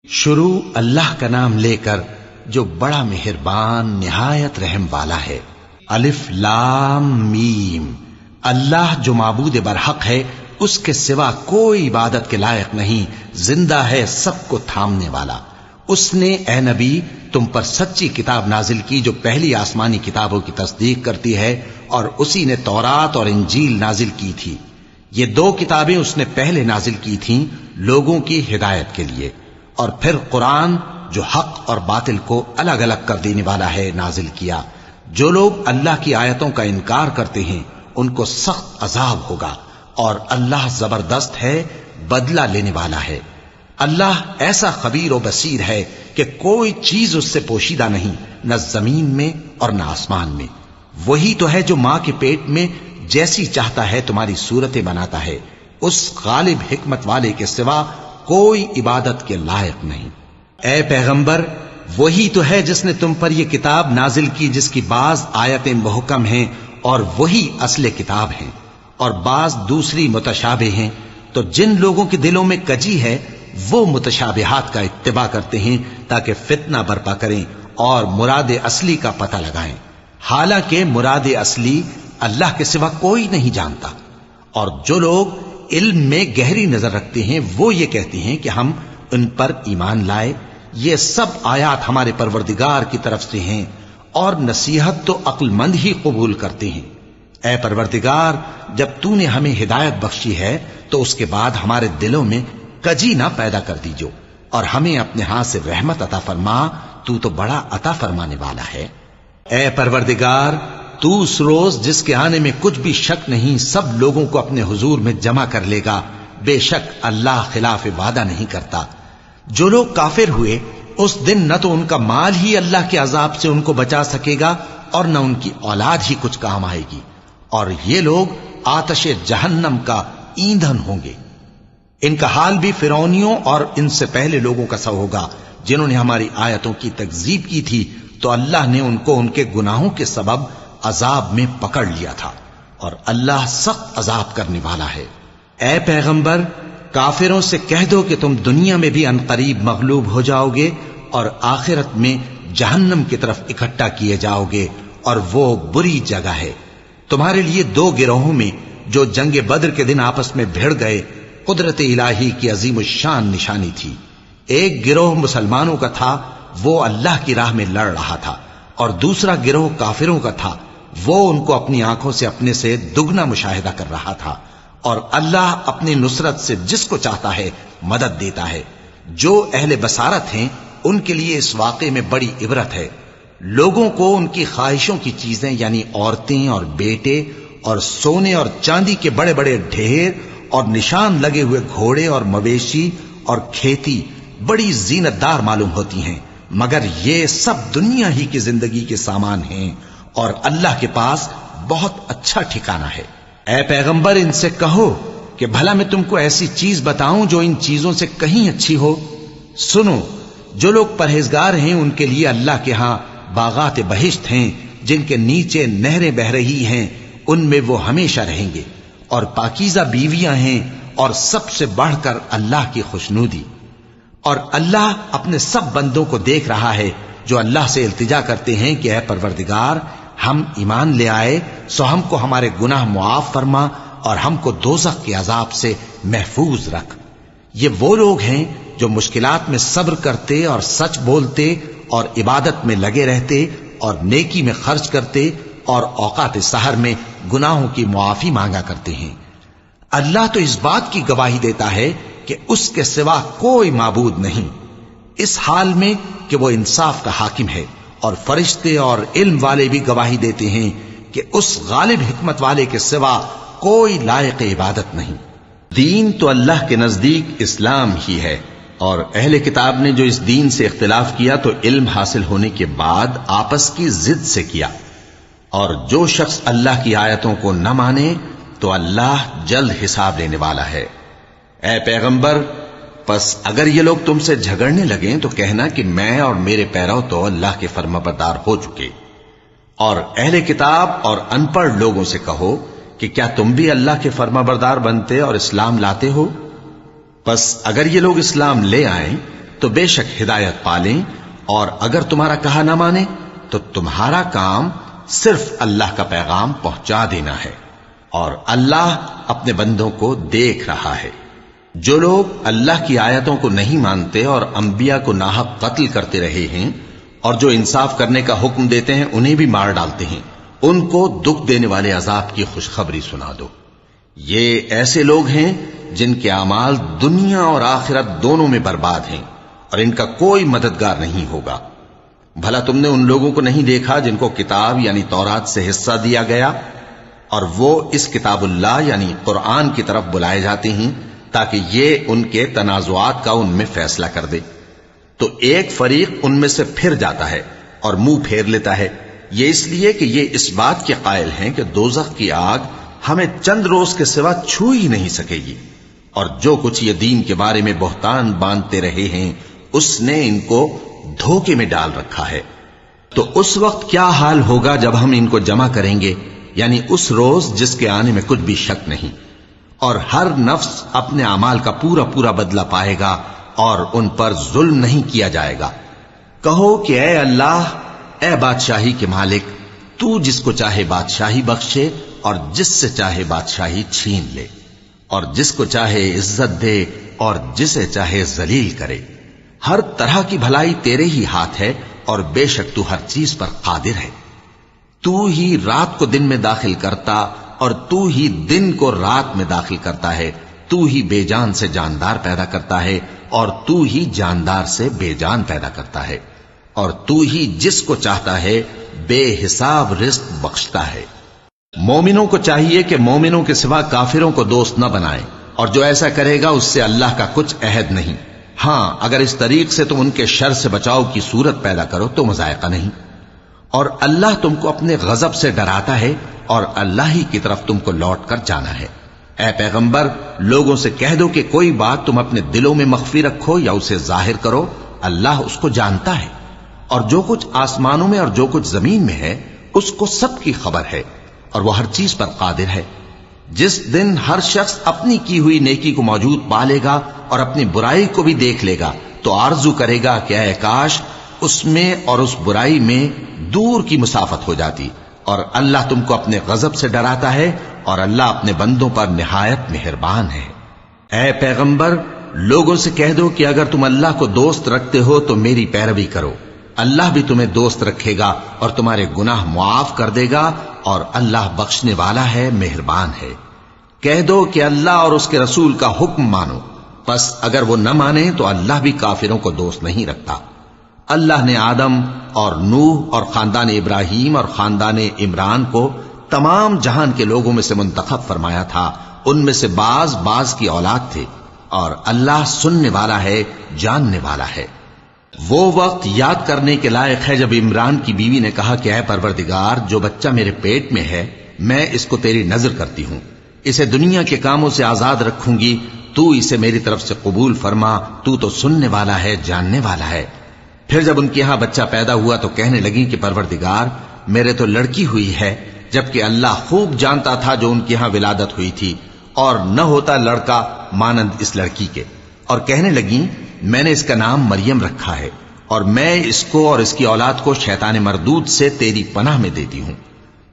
شروع اللہ کا نام لے کر جو بڑا مہربان نہایت رحم والا ہے۔ الف لام میم۔ اللہ جو معبود برحق ہے، اس کے سوا کوئی عبادت کے لائق نہیں، زندہ ہے، سب کو تھامنے والا۔ اس نے اے نبی تم پر سچی کتاب نازل کی جو پہلی آسمانی کتابوں کی تصدیق کرتی ہے، اور اسی نے تورات اور انجیل نازل کی تھی۔ یہ دو کتابیں اس نے پہلے نازل کی تھیں لوگوں کی ہدایت کے لیے، اور پھر قرآن جو حق اور باطل کو الگ الگ کر دینے والا ہے نازل کیا۔ جو لوگ اللہ کی آیتوں کا انکار کرتے ہیں ان کو سخت عذاب ہوگا، اور اللہ زبردست ہے، بدلہ لینے والا ہے۔ اللہ ایسا خبیر و بصیر ہے کہ کوئی چیز اس سے پوشیدہ نہیں، نہ زمین میں اور نہ آسمان میں۔ وہی تو ہے جو ماں کے پیٹ میں جیسی چاہتا ہے تمہاری صورتیں بناتا ہے، اس غالب حکمت والے کے سوا کوئی عبادت کے لائق نہیں۔ اے پیغمبر، وہی تو ہے جس نے تم پر یہ کتاب نازل کی جس کی بعض آیتیں محکم ہیں اور وہی اصل کتاب ہیں، اور بعض دوسری متشابہ ہیں۔ تو جن لوگوں کے دلوں میں کجی ہے وہ متشابہات کا اتباع کرتے ہیں تاکہ فتنہ برپا کریں اور مراد اصلی کا پتہ لگائیں، حالانکہ مراد اصلی اللہ کے سوا کوئی نہیں جانتا۔ اور جو لوگ علم میں گہری نظر رکھتے ہیں وہ یہ کہتے ہیں کہ ہم ان پر ایمان لائے۔ یہ سب آیات ہمارے پروردگار کی طرف سے ہیں، اور نصیحت تو عقل مند ہی قبول کرتے ہیں۔ اے پروردگار، جب تو نے ہمیں ہدایت بخشی ہے تو اس کے بعد ہمارے دلوں میں کجی نہ پیدا کر دیجو، اور ہمیں اپنے ہاتھ سے رحمت عطا فرما، تو بڑا عطا فرمانے والا ہے۔ اے پروردگار، تو اس روز جس کے آنے میں کچھ بھی شک نہیں سب لوگوں کو اپنے حضور میں جمع کر لے گا۔ بے شک اللہ خلاف وعدہ نہیں کرتا۔ جو لوگ کافر ہوئے اس دن نہ تو ان کا مال ہی اللہ کے عذاب سے ان کو بچا سکے گا اور نہ ان کی اولاد ہی کچھ کام آئے گی، اور یہ لوگ آتش جہنم کا ایندھن ہوں گے۔ ان کا حال بھی فرعونیوں اور ان سے پہلے لوگوں کا سا ہوگا جنہوں نے ہماری آیتوں کی تکذیب کی تھی، تو اللہ نے ان کو ان کے گناہوں کے سبب عذاب میں پکڑ لیا تھا، اور اللہ سخت عذاب کرنے والا ہے۔ اے پیغمبر، کافروں سے کہہ دو کہ تم دنیا میں بھی عنقریب مغلوب ہو جاؤ گے اور آخرت میں جہنم کی طرف اکٹھا کیے جاؤ گے، اور وہ بری جگہ ہے۔ تمہارے لیے دو گروہوں میں جو جنگ بدر کے دن آپس میں بھڑ گئے قدرت الہی کی عظیم الشان نشانی تھی۔ ایک گروہ مسلمانوں کا تھا، وہ اللہ کی راہ میں لڑ رہا تھا، اور دوسرا گروہ کافروں کا تھا، وہ ان کو اپنی آنکھوں سے اپنے سے دگنا مشاہدہ کر رہا تھا۔ اور اللہ اپنی نصرت سے جس کو چاہتا ہے مدد دیتا ہے۔ جو اہل بصارت ہیں ان کے لیے اس واقعے میں بڑی عبرت ہے۔ لوگوں کو ان کی خواہشوں کی چیزیں یعنی عورتیں اور بیٹے اور سونے اور چاندی کے بڑے بڑے ڈھیر اور نشان لگے ہوئے گھوڑے اور مویشی اور کھیتی بڑی زینت دار معلوم ہوتی ہیں، مگر یہ سب دنیا ہی کی زندگی کے سامان ہیں، اور اللہ کے پاس بہت اچھا ٹھکانہ ہے۔ اے پیغمبر، ان سے کہو کہ بھلا میں تم کو ایسی چیز بتاؤں جو ان چیزوں سے کہیں اچھی ہو؟ سنو، جو لوگ پرہیزگار ہیں ان کے لیے اللہ کے ہاں باغات بہشت ہیں جن کے نیچے نہریں بہ رہی ہیں، ان میں وہ ہمیشہ رہیں گے، اور پاکیزہ بیویاں ہیں، اور سب سے بڑھ کر اللہ کی خوشنودی۔ اور اللہ اپنے سب بندوں کو دیکھ رہا ہے جو اللہ سے التجا کرتے ہیں کہ اے پروردگار، ہم ایمان لے آئے سو ہم کو ہمارے گناہ معاف فرما اور ہم کو دوزخ کے عذاب سے محفوظ رکھ۔ یہ وہ لوگ ہیں جو مشکلات میں صبر کرتے اور سچ بولتے اور عبادت میں لگے رہتے اور نیکی میں خرچ کرتے اور اوقات سحر میں گناہوں کی معافی مانگا کرتے ہیں۔ اللہ تو اس بات کی گواہی دیتا ہے کہ اس کے سوا کوئی معبود نہیں، اس حال میں کہ وہ انصاف کا حاکم ہے، اور فرشتے اور علم والے بھی گواہی دیتے ہیں کہ اس غالب حکمت والے کے سوا کوئی لائق عبادت نہیں۔ دین تو اللہ کے نزدیک اسلام ہی ہے، اور اہل کتاب نے جو اس دین سے اختلاف کیا تو علم حاصل ہونے کے بعد آپس کی ضد سے کیا، اور جو شخص اللہ کی آیتوں کو نہ مانے تو اللہ جلد حساب لینے والا ہے۔ اے پیغمبر، پس اگر یہ لوگ تم سے جھگڑنے لگیں تو کہنا کہ میں اور میرے پیرو تو اللہ کے فرمانبردار ہو چکے، اور اہل کتاب اور ان پڑھ لوگوں سے کہو کہ کیا تم بھی اللہ کے فرمانبردار بنتے اور اسلام لاتے ہو؟ پس اگر یہ لوگ اسلام لے آئیں تو بے شک ہدایت پالیں، اور اگر تمہارا کہا نہ مانے تو تمہارا کام صرف اللہ کا پیغام پہنچا دینا ہے، اور اللہ اپنے بندوں کو دیکھ رہا ہے۔ جو لوگ اللہ کی آیتوں کو نہیں مانتے اور انبیاء کو ناحق قتل کرتے رہے ہیں، اور جو انصاف کرنے کا حکم دیتے ہیں انہیں بھی مار ڈالتے ہیں، ان کو دکھ دینے والے عذاب کی خوشخبری سنا دو۔ یہ ایسے لوگ ہیں جن کے اعمال دنیا اور آخرت دونوں میں برباد ہیں، اور ان کا کوئی مددگار نہیں ہوگا۔ بھلا تم نے ان لوگوں کو نہیں دیکھا جن کو کتاب یعنی تورات سے حصہ دیا گیا، اور وہ اس کتاب اللہ یعنی قرآن کی طرف بلائے جاتے ہیں تاکہ یہ ان کے تنازعات کا ان میں فیصلہ کر دے، تو ایک فریق ان میں سے پھر جاتا ہے اور منہ پھیر لیتا ہے، یہ اس لیے کہ یہ اس بات کے قائل ہیں کہ دوزخ کی آگ ہمیں چند روز کے سوا چھو ہی نہیں سکے گی، اور جو کچھ یہ دین کے بارے میں بہتان باندھتے رہے ہیں اس نے ان کو دھوکے میں ڈال رکھا ہے۔ تو اس وقت کیا حال ہوگا جب ہم ان کو جمع کریں گے، یعنی اس روز جس کے آنے میں کچھ بھی شک نہیں، اور ہر نفس اپنے اعمال کا پورا پورا بدلہ پائے گا اور ان پر ظلم نہیں کیا جائے گا۔ کہو کہ اے اللہ، اے بادشاہی کے مالک، تو جس کو چاہے بادشاہی بخشے اور جس سے چاہے بادشاہی چھین لے، اور جس کو چاہے عزت دے اور جسے چاہے ذلیل کرے۔ ہر طرح کی بھلائی تیرے ہی ہاتھ ہے، اور بے شک تو ہر چیز پر قادر ہے۔ تو ہی رات کو دن میں داخل کرتا اور تو ہی دن کو رات میں داخل کرتا ہے، تو ہی بے جان سے جاندار پیدا کرتا ہے اور تو ہی جاندار سے بے جان پیدا کرتا ہے، اور تو ہی جس کو چاہتا ہے بے حساب رزق بخشتا ہے۔ مومنوں کو چاہیے کہ مومنوں کے سوا کافروں کو دوست نہ بنائیں، اور جو ایسا کرے گا اس سے اللہ کا کچھ عہد نہیں۔ ہاں اگر اس طریق سے تم ان کے شر سے بچاؤ کی صورت پیدا کرو تو مذائقہ نہیں، اور اللہ تم کو اپنے غضب سے ڈراتا ہے، اور اللہ ہی کی طرف تم کو لوٹ کر جانا ہے۔ اے پیغمبر، لوگوں سے کہہ دو کہ کوئی بات تم اپنے دلوں میں مخفی رکھو یا اسے ظاہر کرو، اللہ اس کو جانتا ہے، اور جو کچھ آسمانوں میں اور جو کچھ زمین میں ہے اس کو سب کی خبر ہے، اور وہ ہر چیز پر قادر ہے۔ جس دن ہر شخص اپنی کی ہوئی نیکی کو موجود پا لے گا اور اپنی برائی کو بھی دیکھ لے گا تو آرزو کرے گا کہ اے کاش اس میں اور اس برائی میں دور کی مسافت ہو جاتی، اور اللہ تم کو اپنے غضب سے ڈراتا ہے، اور اللہ اپنے بندوں پر نہایت مہربان ہے۔ اے پیغمبر، لوگوں سے کہہ دو کہ اگر تم اللہ کو دوست رکھتے ہو تو میری پیروی کرو، اللہ بھی تمہیں دوست رکھے گا اور تمہارے گناہ معاف کر دے گا، اور اللہ بخشنے والا ہے، مہربان ہے۔ کہہ دو کہ اللہ اور اس کے رسول کا حکم مانو، پس اگر وہ نہ مانے تو اللہ بھی کافروں کو دوست نہیں رکھتا۔ اللہ نے آدم اور نوح اور خاندان ابراہیم اور خاندان عمران کو تمام جہان کے لوگوں میں سے منتخب فرمایا تھا، ان میں سے بعض بعض کی اولاد تھے، اور اللہ سننے والا ہے، جاننے والا ہے۔ وہ وقت یاد کرنے کے لائق ہے جب عمران کی بیوی نے کہا کہ اے پروردگار، جو بچہ میرے پیٹ میں ہے میں اس کو تیری نذر کرتی ہوں، اسے دنیا کے کاموں سے آزاد رکھوں گی، تو اسے میری طرف سے قبول فرما، تو سننے والا ہے، جاننے والا ہے۔ پھر جب ان کے ہاں بچہ پیدا ہوا تو کہنے لگی کہ پروردگار، میرے تو لڑکی ہوئی ہے، جبکہ اللہ خوب جانتا تھا جو ان کے ہاں ولادت ہوئی تھی، اور نہ ہوتا لڑکا مانند اس لڑکی کے، اور کہنے لگی میں نے اس کا نام مریم رکھا ہے، اور میں اس کو اور اس کی اولاد کو شیطان مردود سے تیری پناہ میں دیتی ہوں۔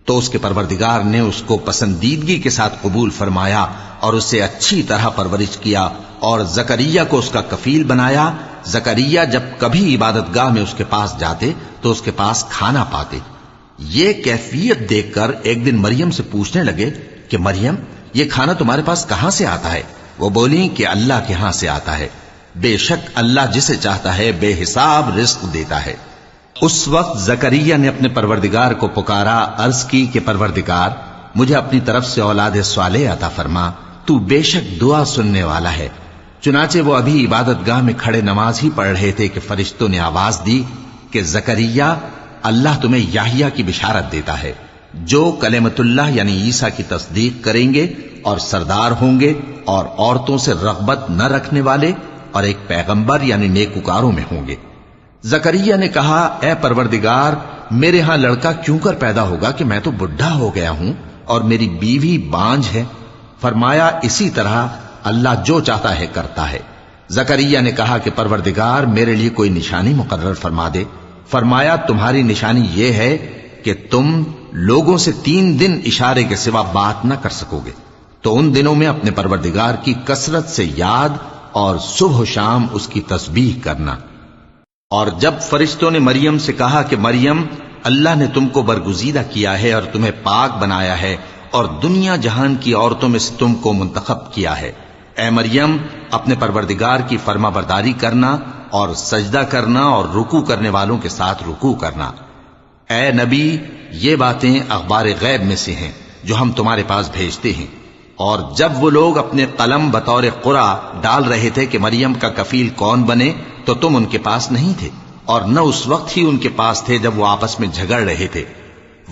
تو اس کے پروردگار نے اس کو پسندیدگی کے ساتھ قبول فرمایا اور اسے اچھی طرح پرورش کیا، اور زکریا کو اس کا کفیل بنایا۔ زکریا جب کبھی عبادت گاہ میں اس کے پاس جاتے تو اس کے پاس کھانا پاتے۔ یہ کیفیت دیکھ کر ایک دن مریم سے پوچھنے لگے کہ مریم، یہ کھانا تمہارے پاس کہاں سے آتا ہے؟ وہ بولی کہ اللہ کے ہاں سے آتا ہے، بے شک اللہ جسے چاہتا ہے بے حساب رزق دیتا ہے۔ اس وقت زکریا نے اپنے پروردگار کو پکارا، عرض کی کہ پروردگار، مجھے اپنی طرف سے اولاد صالح عطا فرما، تو بے شک دعا سننے والا ہے۔ چنانچہ وہ ابھی عبادت گاہ میں کھڑے نماز ہی پڑھ رہے تھے کہ فرشتوں نے آواز دی کہ زکریا، اللہ تمہیں یحییٰ کی بشارت دیتا ہے، جو کلمۃ اللہ یعنی عیسیٰ کی تصدیق کریں گے اور سردار ہوں گے، اور عورتوں سے رغبت نہ رکھنے والے، اور ایک پیغمبر یعنی نیکوکاروں میں ہوں گے۔ زکریا نے کہا، اے پروردگار، میرے ہاں لڑکا کیوں کر پیدا ہوگا کہ میں تو بڈھا ہو گیا ہوں اور میری بیوی بانجھ ہے۔ فرمایا، اسی طرح اللہ جو چاہتا ہے کرتا ہے۔ زکریا نے کہا کہ پروردگار میرے لیے کوئی نشانی مقرر فرما دے۔ فرمایا تمہاری نشانی یہ ہے کہ تم لوگوں سے 3 دن اشارے کے سوا بات نہ کر سکو گے، تو ان دنوں میں اپنے پروردگار کی کثرت سے یاد اور صبح و شام اس کی تسبیح کرنا۔ اور جب فرشتوں نے مریم سے کہا کہ مریم، اللہ نے تم کو برگزیدہ کیا ہے اور تمہیں پاک بنایا ہے اور دنیا جہان کی عورتوں میں سے تم کو منتخب کیا ہے، اے مریم اپنے پروردگار کی فرما برداری کرنا اور سجدہ کرنا اور رکوع کرنے والوں کے ساتھ رکوع کرنا۔ اے نبی، یہ باتیں اخبار غیب میں سے ہیں جو ہم تمہارے پاس بھیجتے ہیں۔ اور جب وہ لوگ اپنے قلم بطور قرعہ ڈال رہے تھے کہ مریم کا کفیل کون بنے، تو تم ان کے پاس نہیں تھے، اور نہ اس وقت ہی ان کے پاس تھے جب وہ آپس میں جھگڑ رہے تھے۔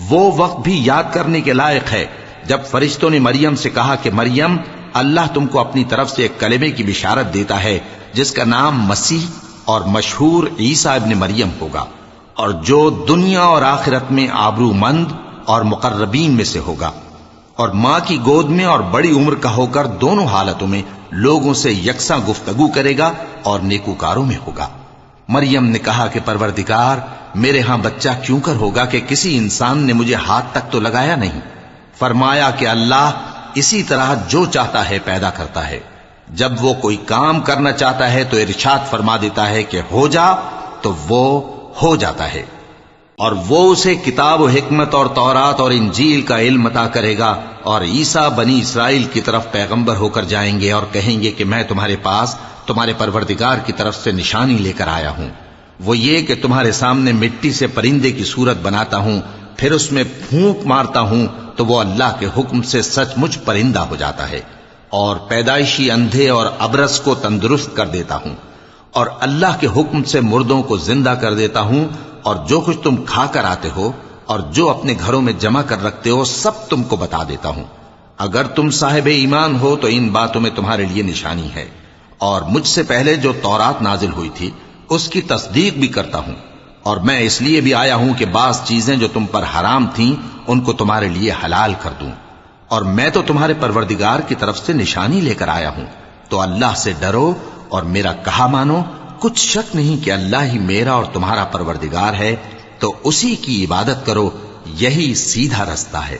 وہ وقت بھی یاد کرنے کے لائق ہے جب فرشتوں نے مریم سے کہا کہ مریم، اللہ تم کو اپنی طرف سے ایک کلمے کی بشارت دیتا ہے جس کا نام مسیح اور مشہور عیسیٰ ابن مریم ہوگا، اور جو دنیا اور آخرت میں آبرو مند اور مقربین میں سے ہوگا، اور ماں کی گود میں اور بڑی عمر کا ہو کر دونوں حالتوں میں لوگوں سے یکساں گفتگو کرے گا اور نیکوکاروں میں ہوگا۔ مریم نے کہا کہ پروردگار، میرے ہاں بچہ کیوں کر ہوگا کہ کسی انسان نے مجھے ہاتھ تک تو لگایا نہیں۔ فرمایا کہ اللہ اسی طرح جو چاہتا ہے پیدا کرتا ہے، جب وہ کوئی کام کرنا چاہتا ہے تو ارشاد فرما دیتا ہے کہ ہو جا، تو وہ ہو جاتا ہے۔ اور وہ اسے کتاب و حکمت اور تورات اور انجیل کا علم عطا کرے گا، اور عیسیٰ بنی اسرائیل کی طرف پیغمبر ہو کر جائیں گے اور کہیں گے کہ میں تمہارے پاس تمہارے پروردگار کی طرف سے نشانی لے کر آیا ہوں، وہ یہ کہ تمہارے سامنے مٹی سے پرندے کی صورت بناتا ہوں، پھر اس میں پھونک مارتا ہوں تو وہ اللہ کے حکم سے سچ مچ پرندہ ہو جاتا ہے، اور پیدائشی اندھے اور ابرص کو تندرست کر دیتا ہوں، اور اللہ کے حکم سے مردوں کو زندہ کر دیتا ہوں، اور جو کچھ تم کھا کر آتے ہو اور جو اپنے گھروں میں جمع کر رکھتے ہو سب تم کو بتا دیتا ہوں۔ اگر تم صاحب ایمان ہو تو ان باتوں میں تمہارے لیے نشانی ہے، اور مجھ سے پہلے جو تورات نازل ہوئی تھی اس کی تصدیق بھی کرتا ہوں، اور میں اس لیے بھی آیا ہوں کہ بعض چیزیں جو تم پر حرام تھیں ان کو تمہارے لیے حلال کر دوں، اور میں تو تمہارے پروردگار کی طرف سے نشانی لے کر آیا ہوں، تو اللہ سے ڈرو اور میرا کہا مانو۔ کچھ شک نہیں کہ اللہ ہی میرا اور تمہارا پروردگار ہے، تو اسی کی عبادت کرو، یہی سیدھا رستہ ہے۔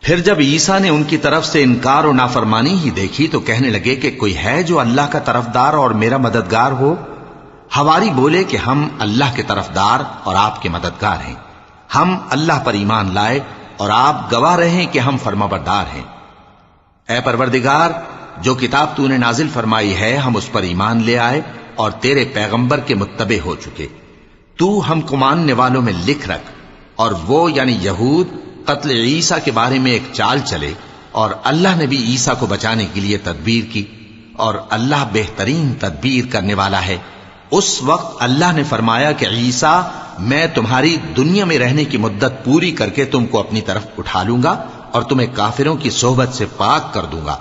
پھر جب عیسیٰ نے ان کی طرف سے انکار و نافرمانی ہی دیکھی تو کہنے لگے کہ کوئی ہے جو اللہ کا طرفدار اور میرا مددگار ہو؟ حواری بولے کہ ہم اللہ کے طرفدار اور آپ کے مددگار ہیں، ہم اللہ پر ایمان لائے اور آپ گواہ رہیں کہ ہم فرمانبردار ہیں۔ اے پروردگار، جو کتاب تو نے نازل فرمائی ہے ہم اس پر ایمان لے آئے اور تیرے پیغمبر کے متبع ہو چکے۔ تو ہم کو ماننے والوں میں لکھ رکھ، اور وہ یعنی یہود قتل عیسیٰ کے بارے میں ایک چال چلے، اور اللہ نے بھی عیسیٰ کو بچانے کے لیے تدبیر کی، اور اللہ بہترین تدبیر کرنے والا ہے۔ اس وقت اللہ نے فرمایا کہ عیسیٰ، میں تمہاری دنیا میں رہنے کی مدت پوری کر کے تم کو اپنی طرف اٹھا لوں گا اور تمہیں کافروں کی صحبت سے پاک کر دوں گا،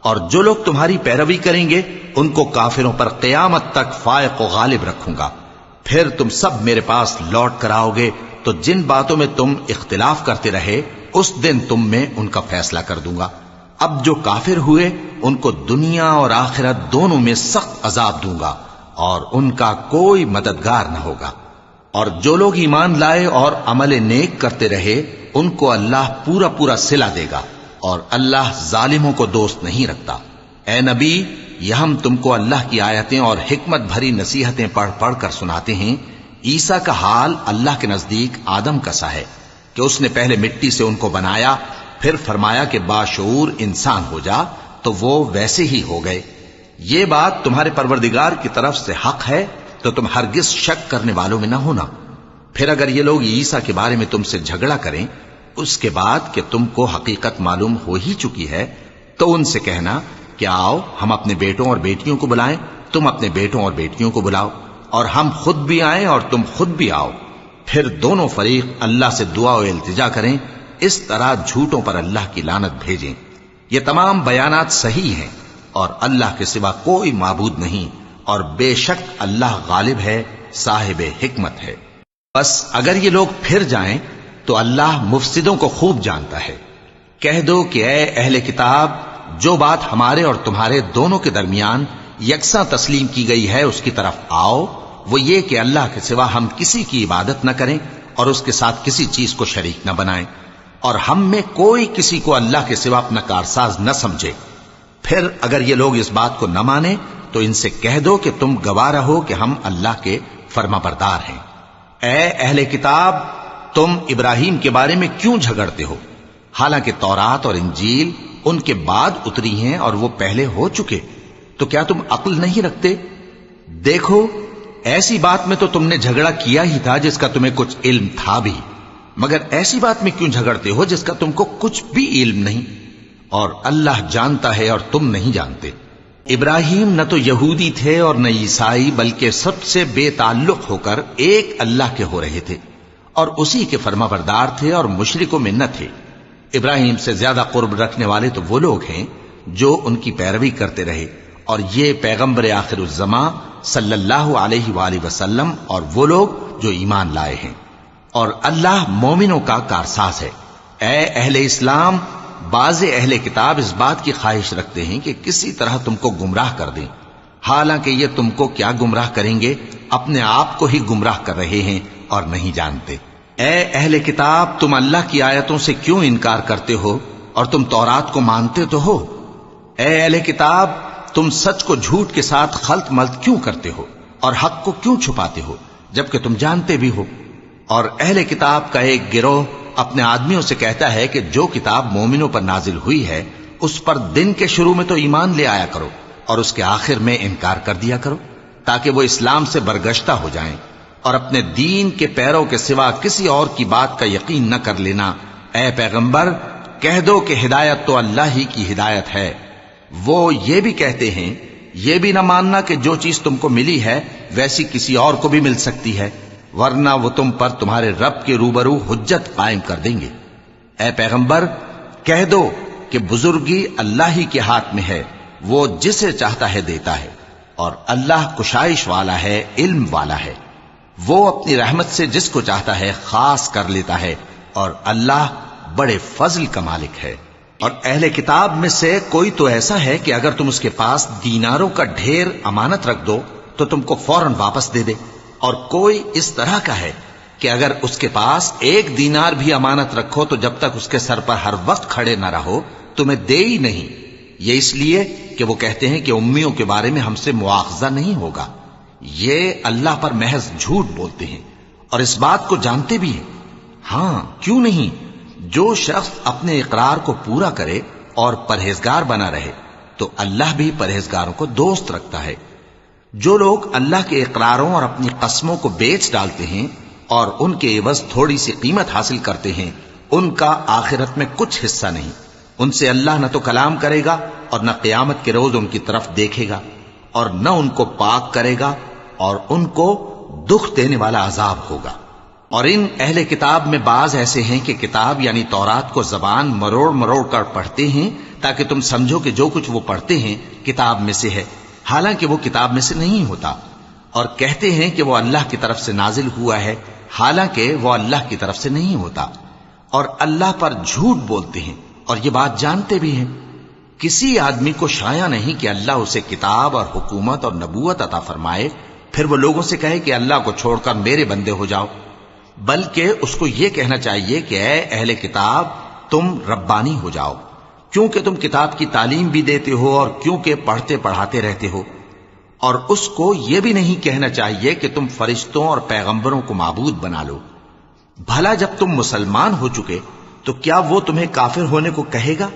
اور جو لوگ تمہاری پیروی کریں گے ان کو کافروں پر قیامت تک فائق و غالب رکھوں گا۔ پھر تم سب میرے پاس لوٹ کر آؤ گے تو جن باتوں میں تم اختلاف کرتے رہے اس دن تم میں ان کا فیصلہ کر دوں گا۔ اب جو کافر ہوئے ان کو دنیا اور آخرت دونوں میں سخت عذاب دوں گا، اور ان کا کوئی مددگار نہ ہوگا۔ اور جو لوگ ایمان لائے اور عمل نیک کرتے رہے ان کو اللہ پورا پورا صلہ دے گا، اور اللہ ظالموں کو دوست نہیں رکھتا۔ اے نبی، یہ ہم تم کو اللہ کی آیتیں اور حکمت بھری نصیحتیں پڑھ پڑھ کر سناتے ہیں۔ عیسیٰ کا حال اللہ کے نزدیک آدم کا سا ہے کہ اس نے پہلے مٹی سے ان کو بنایا، پھر فرمایا کہ باشعور انسان ہو جا، تو وہ ویسے ہی ہو گئے۔ یہ بات تمہارے پروردگار کی طرف سے حق ہے، تو تم ہرگز شک کرنے والوں میں نہ ہونا۔ پھر اگر یہ لوگ عیسیٰ کے بارے میں تم سے جھگڑا کریں اس کے بعد کہ تم کو حقیقت معلوم ہو ہی چکی ہے، تو ان سے کہنا کہ آؤ ہم اپنے بیٹوں اور بیٹیوں کو بلائیں، تم اپنے بیٹوں اور بیٹیوں کو بلاؤ، اور ہم خود بھی آئیں اور تم خود بھی آؤ، پھر دونوں فریق اللہ سے دعا و التجا کریں، اس طرح جھوٹوں پر اللہ کی لعنت بھیجیں۔ یہ تمام بیانات صحیح ہیں، اور اللہ کے سوا کوئی معبود نہیں، اور بے شک اللہ غالب ہے، صاحب حکمت ہے۔ بس اگر یہ لوگ پھر جائیں تو اللہ مفسدوں کو خوب جانتا ہے۔ کہہ دو کہ اے اہل کتاب، جو بات ہمارے اور تمہارے دونوں کے درمیان یکساں تسلیم کی گئی ہے اس کی طرف آؤ، وہ یہ کہ اللہ کے سوا ہم کسی کی عبادت نہ کریں اور اس کے ساتھ کسی چیز کو شریک نہ بنائیں، اور ہم میں کوئی کسی کو اللہ کے سوا اپنا کارساز نہ سمجھے۔ پھر اگر یہ لوگ اس بات کو نہ مانیں تو ان سے کہہ دو کہ تم گواہ رہو کہ ہم اللہ کے فرما بردار ہیں۔ اے اہل کتاب، تم ابراہیم کے بارے میں کیوں جھگڑتے ہو؟ حالانکہ تورات اور انجیل ان کے بعد اتری ہیں اور وہ پہلے ہو چکے، تو کیا تم عقل نہیں رکھتے؟ دیکھو، ایسی بات میں تو تم نے جھگڑا کیا ہی تھا جس کا تمہیں کچھ علم تھا بھی، مگر ایسی بات میں کیوں جھگڑتے ہو جس کا تم کو کچھ بھی علم نہیں؟ اور اللہ جانتا ہے اور تم نہیں جانتے۔ ابراہیم نہ تو یہودی تھے اور نہ عیسائی، بلکہ سب سے بے تعلق ہو کر ایک اللہ کے ہو رہے تھے اور اسی کے فرما بردار تھے اور مشرکوں میں نہ تھے۔ ابراہیم سے زیادہ قرب رکھنے والے تو وہ لوگ ہیں جو ان کی پیروی کرتے رہے، اور یہ پیغمبر آخر الزماں صلی اللہ علیہ وآلہ وسلم اور وہ لوگ جو ایمان لائے ہیں، اور اللہ مومنوں کا کارساز ہے۔ اے اہل اسلام، بعض اہل کتاب اس بات کی خواہش رکھتے ہیں کہ کسی طرح تم کو گمراہ کر دیں، حالانکہ یہ تم کو کیا گمراہ کریں گے، اپنے آپ کو ہی گمراہ کر رہے ہیں اور نہیں جانتے۔ اے اہل کتاب، تم اللہ کی آیتوں سے کیوں انکار کرتے ہو اور تم تورات کو مانتے تو ہو؟ اے اہل کتاب، تم سچ کو جھوٹ کے ساتھ خلط ملط کیوں کرتے ہو اور حق کو کیوں چھپاتے ہو جبکہ تم جانتے بھی ہو؟ اور اہل کتاب کا ایک گروہ اپنے آدمیوں سے کہتا ہے کہ جو کتاب مومنوں پر نازل ہوئی ہے اس پر دن کے شروع میں تو ایمان لے آیا کرو اور اس کے آخر میں انکار کر دیا کرو، تاکہ وہ اسلام سے برگشتہ ہو جائیں، اور اپنے دین کے پیروں کے سوا کسی اور کی بات کا یقین نہ کر لینا۔ اے پیغمبر، کہہ دو کہ ہدایت تو اللہ ہی کی ہدایت ہے۔ وہ یہ بھی کہتے ہیں، یہ بھی نہ ماننا کہ جو چیز تم کو ملی ہے ویسی کسی اور کو بھی مل سکتی ہے، ورنہ وہ تم پر تمہارے رب کے روبرو حجت قائم کر دیں گے۔ اے پیغمبر، کہہ دو کہ بزرگی اللہ ہی کے ہاتھ میں ہے، وہ جسے چاہتا ہے دیتا ہے، اور اللہ کشائش والا ہے، علم والا ہے۔ وہ اپنی رحمت سے جس کو چاہتا ہے خاص کر لیتا ہے، اور اللہ بڑے فضل کا مالک ہے۔ اور اہل کتاب میں سے کوئی تو ایسا ہے کہ اگر تم اس کے پاس دیناروں کا ڈھیر امانت رکھ دو تو تم کو فوراً واپس دے دے، اور کوئی اس طرح کا ہے کہ اگر اس کے پاس 1 دینار بھی امانت رکھو تو جب تک اس کے سر پر ہر وقت کھڑے نہ رہو تمہیں دے ہی نہیں۔ یہ اس لیے کہ وہ کہتے ہیں کہ امیوں کے بارے میں ہم سے مواخذہ نہیں ہوگا۔ یہ اللہ پر محض جھوٹ بولتے ہیں اور اس بات کو جانتے بھی ہیں۔ ہاں، کیوں نہیں؟ جو شخص اپنے اقرار کو پورا کرے اور پرہیزگار بنا رہے تو اللہ بھی پرہیزگاروں کو دوست رکھتا ہے۔ جو لوگ اللہ کے اقراروں اور اپنی قسموں کو بیچ ڈالتے ہیں اور ان کے عوض تھوڑی سی قیمت حاصل کرتے ہیں، ان کا آخرت میں کچھ حصہ نہیں۔ ان سے اللہ نہ تو کلام کرے گا اور نہ قیامت کے روز ان کی طرف دیکھے گا، اور نہ ان کو پاک کرے گا، اور ان کو دکھ دینے والا عذاب ہوگا۔ اور ان اہل کتاب میں بعض ایسے ہیں کہ کتاب یعنی تورات کو زبان مروڑ مروڑ کر پڑھتے ہیں تاکہ تم سمجھو کہ جو کچھ وہ پڑھتے ہیں کتاب میں سے ہے، حالانکہ وہ کتاب میں سے نہیں ہوتا، اور کہتے ہیں کہ وہ اللہ کی طرف سے نازل ہوا ہے، حالانکہ وہ اللہ کی طرف سے نہیں ہوتا، اور اللہ پر جھوٹ بولتے ہیں اور یہ بات جانتے بھی ہیں۔ کسی آدمی کو شایع نہیں کہ اللہ اسے کتاب اور حکومت اور نبوت عطا فرمائے پھر وہ لوگوں سے کہے کہ اللہ کو چھوڑ کر میرے بندے ہو جاؤ، بلکہ اس کو یہ کہنا چاہیے کہ اے اہل کتاب، تم ربانی ہو جاؤ، کیونکہ تم کتاب کی تعلیم بھی دیتے ہو اور کیونکہ پڑھتے پڑھاتے رہتے ہو۔ اور اس کو یہ بھی نہیں کہنا چاہیے کہ تم فرشتوں اور پیغمبروں کو معبود بنا لو۔ بھلا جب تم مسلمان ہو چکے تو کیا وہ تمہیں کافر ہونے کو کہے گا؟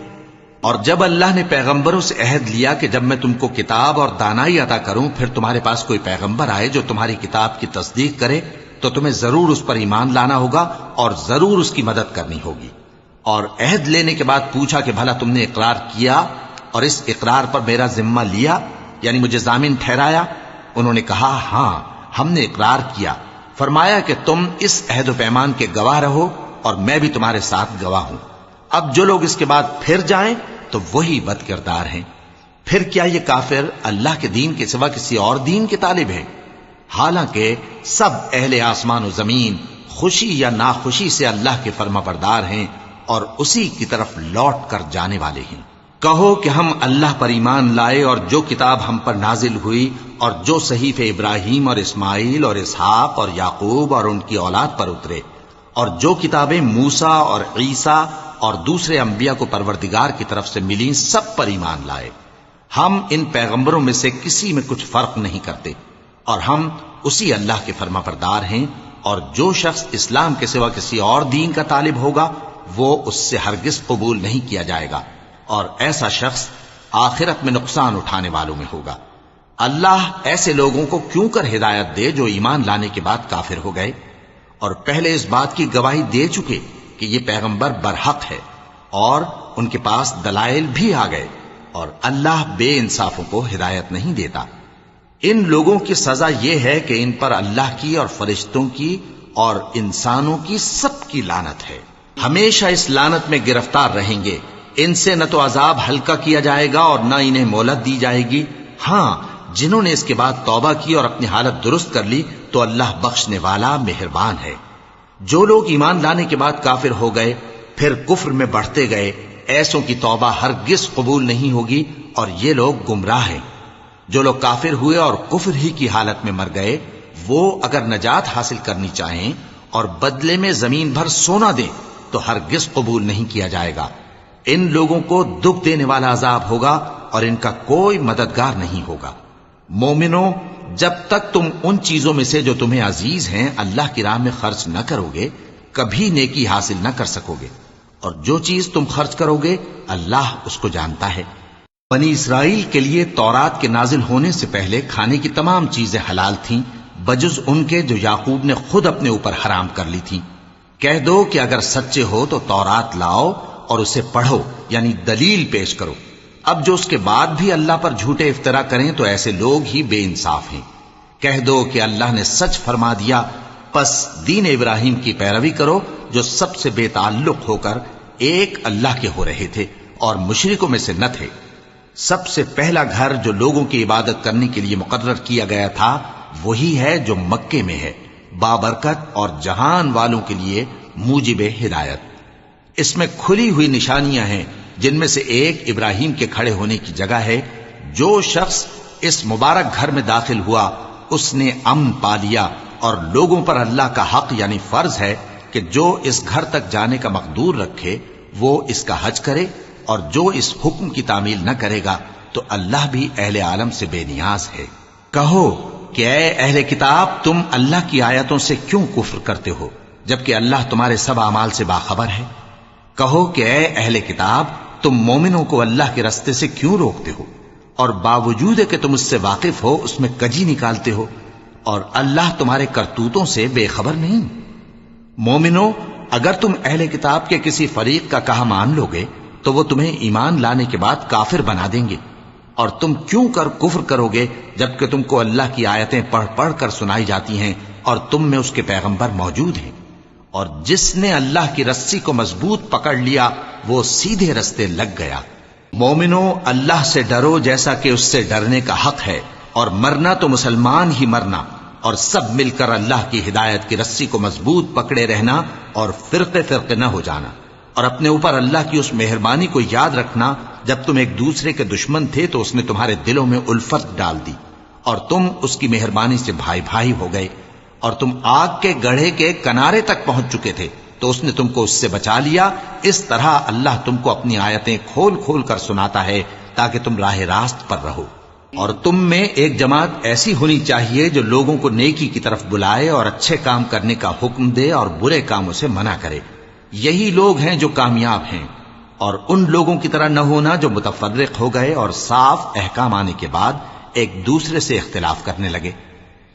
اور جب اللہ نے پیغمبروں سے عہد لیا کہ جب میں تم کو کتاب اور دانائی عطا کروں پھر تمہارے پاس کوئی پیغمبر آئے جو تمہاری کتاب کی تصدیق کرے تو تمہیں ضرور اس پر ایمان لانا ہوگا اور ضرور اس کی مدد کرنی ہوگی۔ اور عہد لینے کے بعد پوچھا کہ بھلا تم نے اقرار کیا اور اس اقرار پر میرا ذمہ لیا، یعنی مجھے ضامن ٹھہرایا؟ انہوں نے کہا ہاں، ہم نے اقرار کیا۔ فرمایا کہ تم اس عہد و پیمان کے گواہ رہو اور میں بھی تمہارے ساتھ گواہ ہوں۔ اب جو لوگ اس کے بعد پھر جائیں تو وہی بد کردار ہیں۔ پھر کیا یہ کافر اللہ کے دین کے سوا کسی اور دین کے طالب ہیں؟ حالانکہ سب اہل آسمان و زمین خوشی یا ناخوشی سے اللہ کے فرما بردار ہیں اور اسی کی طرف لوٹ کر جانے والے ہیں۔ کہو کہ ہم اللہ پر ایمان لائے اور جو کتاب ہم پر نازل ہوئی اور جو صحیفے ابراہیم اور اسماعیل اور اسحاق اور یعقوب اور ان کی اولاد پر اترے اور جو کتابیں موسیٰ اور عیسیٰ اور دوسرے انبیاء کو پروردگار کی طرف سے ملیں سب پر ایمان لائے. ہم ان پیغمبروں میں سے کسی میں کچھ فرق نہیں کرتے اور ہم اسی اللہ کے فرما بردار ہیں. اور جو شخص اسلام کے سوا کسی اور دین کا طالب ہوگا وہ اس سے ہرگز قبول نہیں کیا جائے گا اور ایسا شخص آخرت میں نقصان اٹھانے والوں میں ہوگا. اللہ ایسے لوگوں کو کیوں کر ہدایت دے جو ایمان لانے کے بعد کافر ہو گئے اور پہلے اس بات کی گواہی دے چکے کہ یہ پیغمبر برحق ہے اور ان کے پاس دلائل بھی آ گئے. اور اللہ بے انصافوں کو ہدایت نہیں دیتا. ان لوگوں کی سزا یہ ہے کہ ان پر اللہ کی اور فرشتوں کی اور انسانوں کی سب کی لعنت ہے. ہمیشہ اس لعنت میں گرفتار رہیں گے. ان سے نہ تو عذاب ہلکا کیا جائے گا اور نہ انہیں مہلت دی جائے گی. ہاں جنہوں نے اس کے بعد توبہ کی اور اپنی حالت درست کر لی تو اللہ بخشنے والا مہربان ہے. جو لوگ ایمان لانے کے بعد کافر ہو گئے پھر کفر میں بڑھتے گئے ایسوں کی توبہ ہرگز قبول نہیں ہوگی اور یہ لوگ گمراہ ہیں. جو لوگ کافر ہوئے اور کفر ہی کی حالت میں مر گئے وہ اگر نجات حاصل کرنی چاہیں اور بدلے میں زمین بھر سونا دیں تو ہرگز قبول نہیں کیا جائے گا. ان لوگوں کو دکھ دینے والا عذاب ہوگا اور ان کا کوئی مددگار نہیں ہوگا. مومنوں جب تک تم ان چیزوں میں سے جو تمہیں عزیز ہیں اللہ کی راہ میں خرچ نہ کرو گے کبھی نیکی حاصل نہ کر سکو گے. اور جو چیز تم خرچ کرو گے اللہ اس کو جانتا ہے. بنی اسرائیل کے لیے تورات کے نازل ہونے سے پہلے کھانے کی تمام چیزیں حلال تھیں بجز ان کے جو یعقوب نے خود اپنے اوپر حرام کر لی تھی. کہہ دو کہ اگر سچے ہو تو تورات لاؤ اور اسے پڑھو یعنی دلیل پیش کرو. اب جو اس کے بعد بھی اللہ پر جھوٹے افطرا کریں تو ایسے لوگ ہی بے انصاف ہیں. کہہ دو کہ اللہ نے سچ فرما دیا پس دین ابراہیم کی پیروی کرو جو سب سے بے تعلق ہو کر ایک اللہ کے ہو رہے تھے اور مشرکوں میں سے نہ تھے. سب سے پہلا گھر جو لوگوں کی عبادت کرنے کے لیے مقرر کیا گیا تھا وہی ہے جو مکے میں ہے بابرکت اور جہان والوں کے لیے موجب ہدایت. اس میں کھلی ہوئی نشانیاں ہیں جن میں سے ایک ابراہیم کے کھڑے ہونے کی جگہ ہے. جو شخص اس مبارک گھر میں داخل ہوا اس نے امن پا لیا اور لوگوں پر اللہ کا حق یعنی فرض ہے کہ جو اس گھر تک جانے کا مقدور رکھے وہ اس کا حج کرے اور جو اس حکم کی تعمیل نہ کرے گا تو اللہ بھی اہل عالم سے بے نیاز ہے. کہو کہ اے اہل کتاب تم اللہ کی آیتوں سے کیوں کفر کرتے ہو جبکہ اللہ تمہارے سب اعمال سے باخبر ہے. کہو کہ اے اہل کتاب تم مومنوں کو اللہ کے رستے سے کیوں روکتے ہو اور باوجود کہ تم اس سے واقف ہو اس میں کجی نکالتے ہو اور اللہ تمہارے کرتوتوں سے بے خبر نہیں. مومنوں اگر تم اہل کتاب کے کسی فریق کا کہا مان لو گے تو وہ تمہیں ایمان لانے کے بعد کافر بنا دیں گے اور تم کیوں کر کفر کرو گے جبکہ تم کو اللہ کی آیتیں پڑھ پڑھ کر سنائی جاتی ہیں اور تم میں اس کے پیغمبر موجود ہیں. اور جس نے اللہ کی رسی کو مضبوط پکڑ لیا وہ سیدھے رستے لگ گیا. مومنوں اللہ سے ڈرو جیسا کہ اس سے ڈرنے کا حق ہے اور مرنا تو مسلمان ہی مرنا اور سب مل کر اللہ کی ہدایت کی رسی کو مضبوط پکڑے رہنا اور فرقے فرقے نہ ہو جانا. اور اپنے اوپر اللہ کی اس مہربانی کو یاد رکھنا جب تم ایک دوسرے کے دشمن تھے تو اس نے تمہارے دلوں میں الفت ڈال دی اور تم اس کی مہربانی سے بھائی بھائی ہو گئے. اور تم آگ کے گڑھے کے کنارے تک پہنچ چکے تھے تو اس نے تم کو اس سے بچا لیا. اس طرح اللہ تم کو اپنی آیتیں کھول کھول کر سناتا ہے تاکہ تم راہ راست پر رہو. اور تم میں ایک جماعت ایسی ہونی چاہیے جو لوگوں کو نیکی کی طرف بلائے اور اچھے کام کرنے کا حکم دے اور برے کاموں سے منع کرے. یہی لوگ ہیں جو کامیاب ہیں. اور ان لوگوں کی طرح نہ ہونا جو متفرق ہو گئے اور صاف احکام آنے کے بعد ایک دوسرے سے اختلاف کرنے لگے.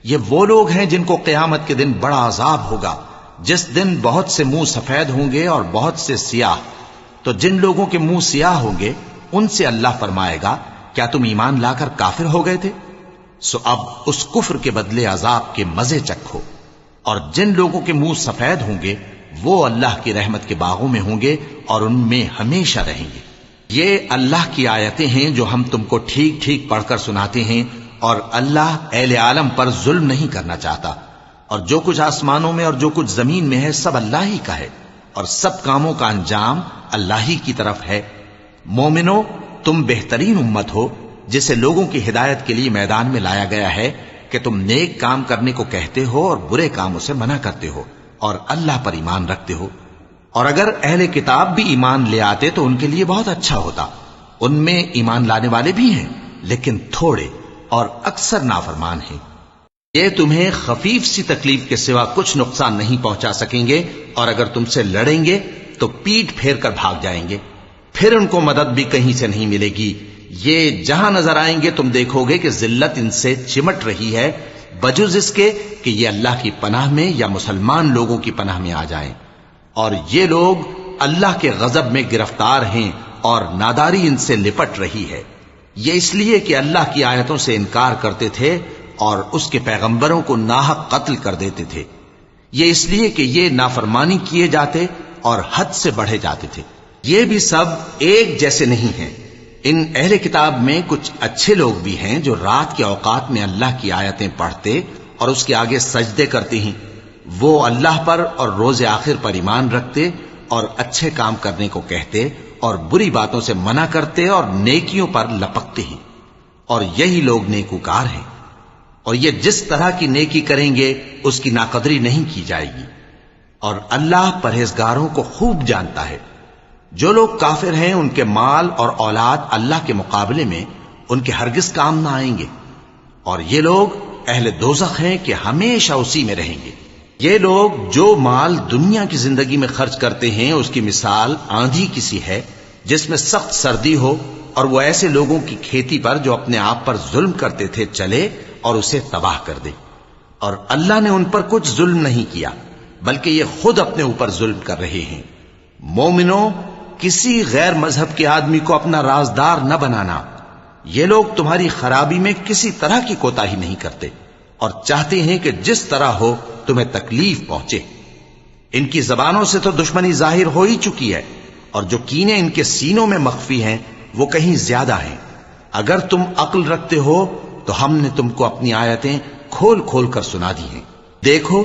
یہ وہ لوگ ہیں جن کو قیامت کے دن بڑا عذاب ہوگا جس دن بہت سے منہ سفید ہوں گے اور بہت سے سیاہ. تو جن لوگوں کے منہ سیاہ ہوں گے ان سے اللہ فرمائے گا کیا تم ایمان لا کر کافر ہو گئے تھے؟ سو اب اس کفر کے بدلے عذاب کے مزے چکھو. اور جن لوگوں کے منہ سفید ہوں گے وہ اللہ کی رحمت کے باغوں میں ہوں گے اور ان میں ہمیشہ رہیں گے. یہ اللہ کی آیتیں ہیں جو ہم تم کو ٹھیک ٹھیک پڑھ کر سناتے ہیں اور اللہ اہل عالم پر ظلم نہیں کرنا چاہتا. اور جو کچھ آسمانوں میں اور جو کچھ زمین میں ہے سب اللہ ہی کا ہے اور سب کاموں کا انجام اللہ ہی کی طرف ہے. مومنوں تم بہترین امت ہو جسے لوگوں کی ہدایت کے لیے میدان میں لایا گیا ہے کہ تم نیک کام کرنے کو کہتے ہو اور برے کاموں سے منع کرتے ہو اور اللہ پر ایمان رکھتے ہو. اور اگر اہل کتاب بھی ایمان لے آتے تو ان کے لیے بہت اچھا ہوتا. ان میں ایمان لانے والے بھی ہیں لیکن تھوڑے اور اکثر نافرمان ہیں. یہ تمہیں خفیف سی تکلیف کے سوا کچھ نقصان نہیں پہنچا سکیں گے، اور اگر تم سے لڑیں گے تو پیٹ پھیر کر بھاگ جائیں گے. پھر ان کو مدد بھی کہیں سے نہیں ملے گی. یہ جہاں نظر آئیں گے تم دیکھو گے کہ ذلت ان سے چمٹ رہی ہے، بجز اس کے کہ یہ اللہ کی پناہ میں یا مسلمان لوگوں کی پناہ میں آ جائیں. اور یہ لوگ اللہ کے غضب میں گرفتار ہیں اور ناداری ان سے لپٹ رہی ہے. یہ اس لیے کہ اللہ کی آیتوں سے انکار کرتے تھے اور اس کے پیغمبروں کو ناحق قتل کر دیتے تھے. یہ اس لیے کہ یہ نافرمانی کیے جاتے اور حد سے بڑھے جاتے تھے. یہ بھی سب ایک جیسے نہیں ہیں. ان اہل کتاب میں کچھ اچھے لوگ بھی ہیں جو رات کے اوقات میں اللہ کی آیتیں پڑھتے اور اس کے آگے سجدے کرتے ہیں. وہ اللہ پر اور روز آخر پر ایمان رکھتے اور اچھے کام کرنے کو کہتے اور بری باتوں سے منع کرتے اور نیکیوں پر لپکتے ہیں. اور یہی لوگ نیکوکار ہیں. اور یہ جس طرح کی نیکی کریں گے اس کی ناقدری نہیں کی جائے گی. اور اللہ پرہیزگاروں کو خوب جانتا ہے. جو لوگ کافر ہیں ان کے مال اور اولاد اللہ کے مقابلے میں ان کے ہرگز کام نہ آئیں گے. اور یہ لوگ اہل دوزخ ہیں کہ ہمیشہ اسی میں رہیں گے. یہ لوگ جو مال دنیا کی زندگی میں خرچ کرتے ہیں اس کی مثال آندھی کی سی ہے جس میں سخت سردی ہو اور وہ ایسے لوگوں کی کھیتی پر جو اپنے آپ پر ظلم کرتے تھے چلے اور اسے تباہ کر دے. اور اللہ نے ان پر کچھ ظلم نہیں کیا بلکہ یہ خود اپنے اوپر ظلم کر رہے ہیں. مومنوں، کسی غیر مذہب کے آدمی کو اپنا رازدار نہ بنانا. یہ لوگ تمہاری خرابی میں کسی طرح کی کوتاہی نہیں کرتے اور چاہتے ہیں کہ جس طرح ہو تمہیں تکلیف پہنچے. ان کی زبانوں سے تو دشمنی ظاہر ہو ہی چکی ہے اور جو کینے ان کے سینوں میں مخفی ہیں وہ کہیں زیادہ ہیں. اگر تم عقل رکھتے ہو تو ہم نے تم کو اپنی آیتیں کھول کھول کر سنا دی ہیں. دیکھو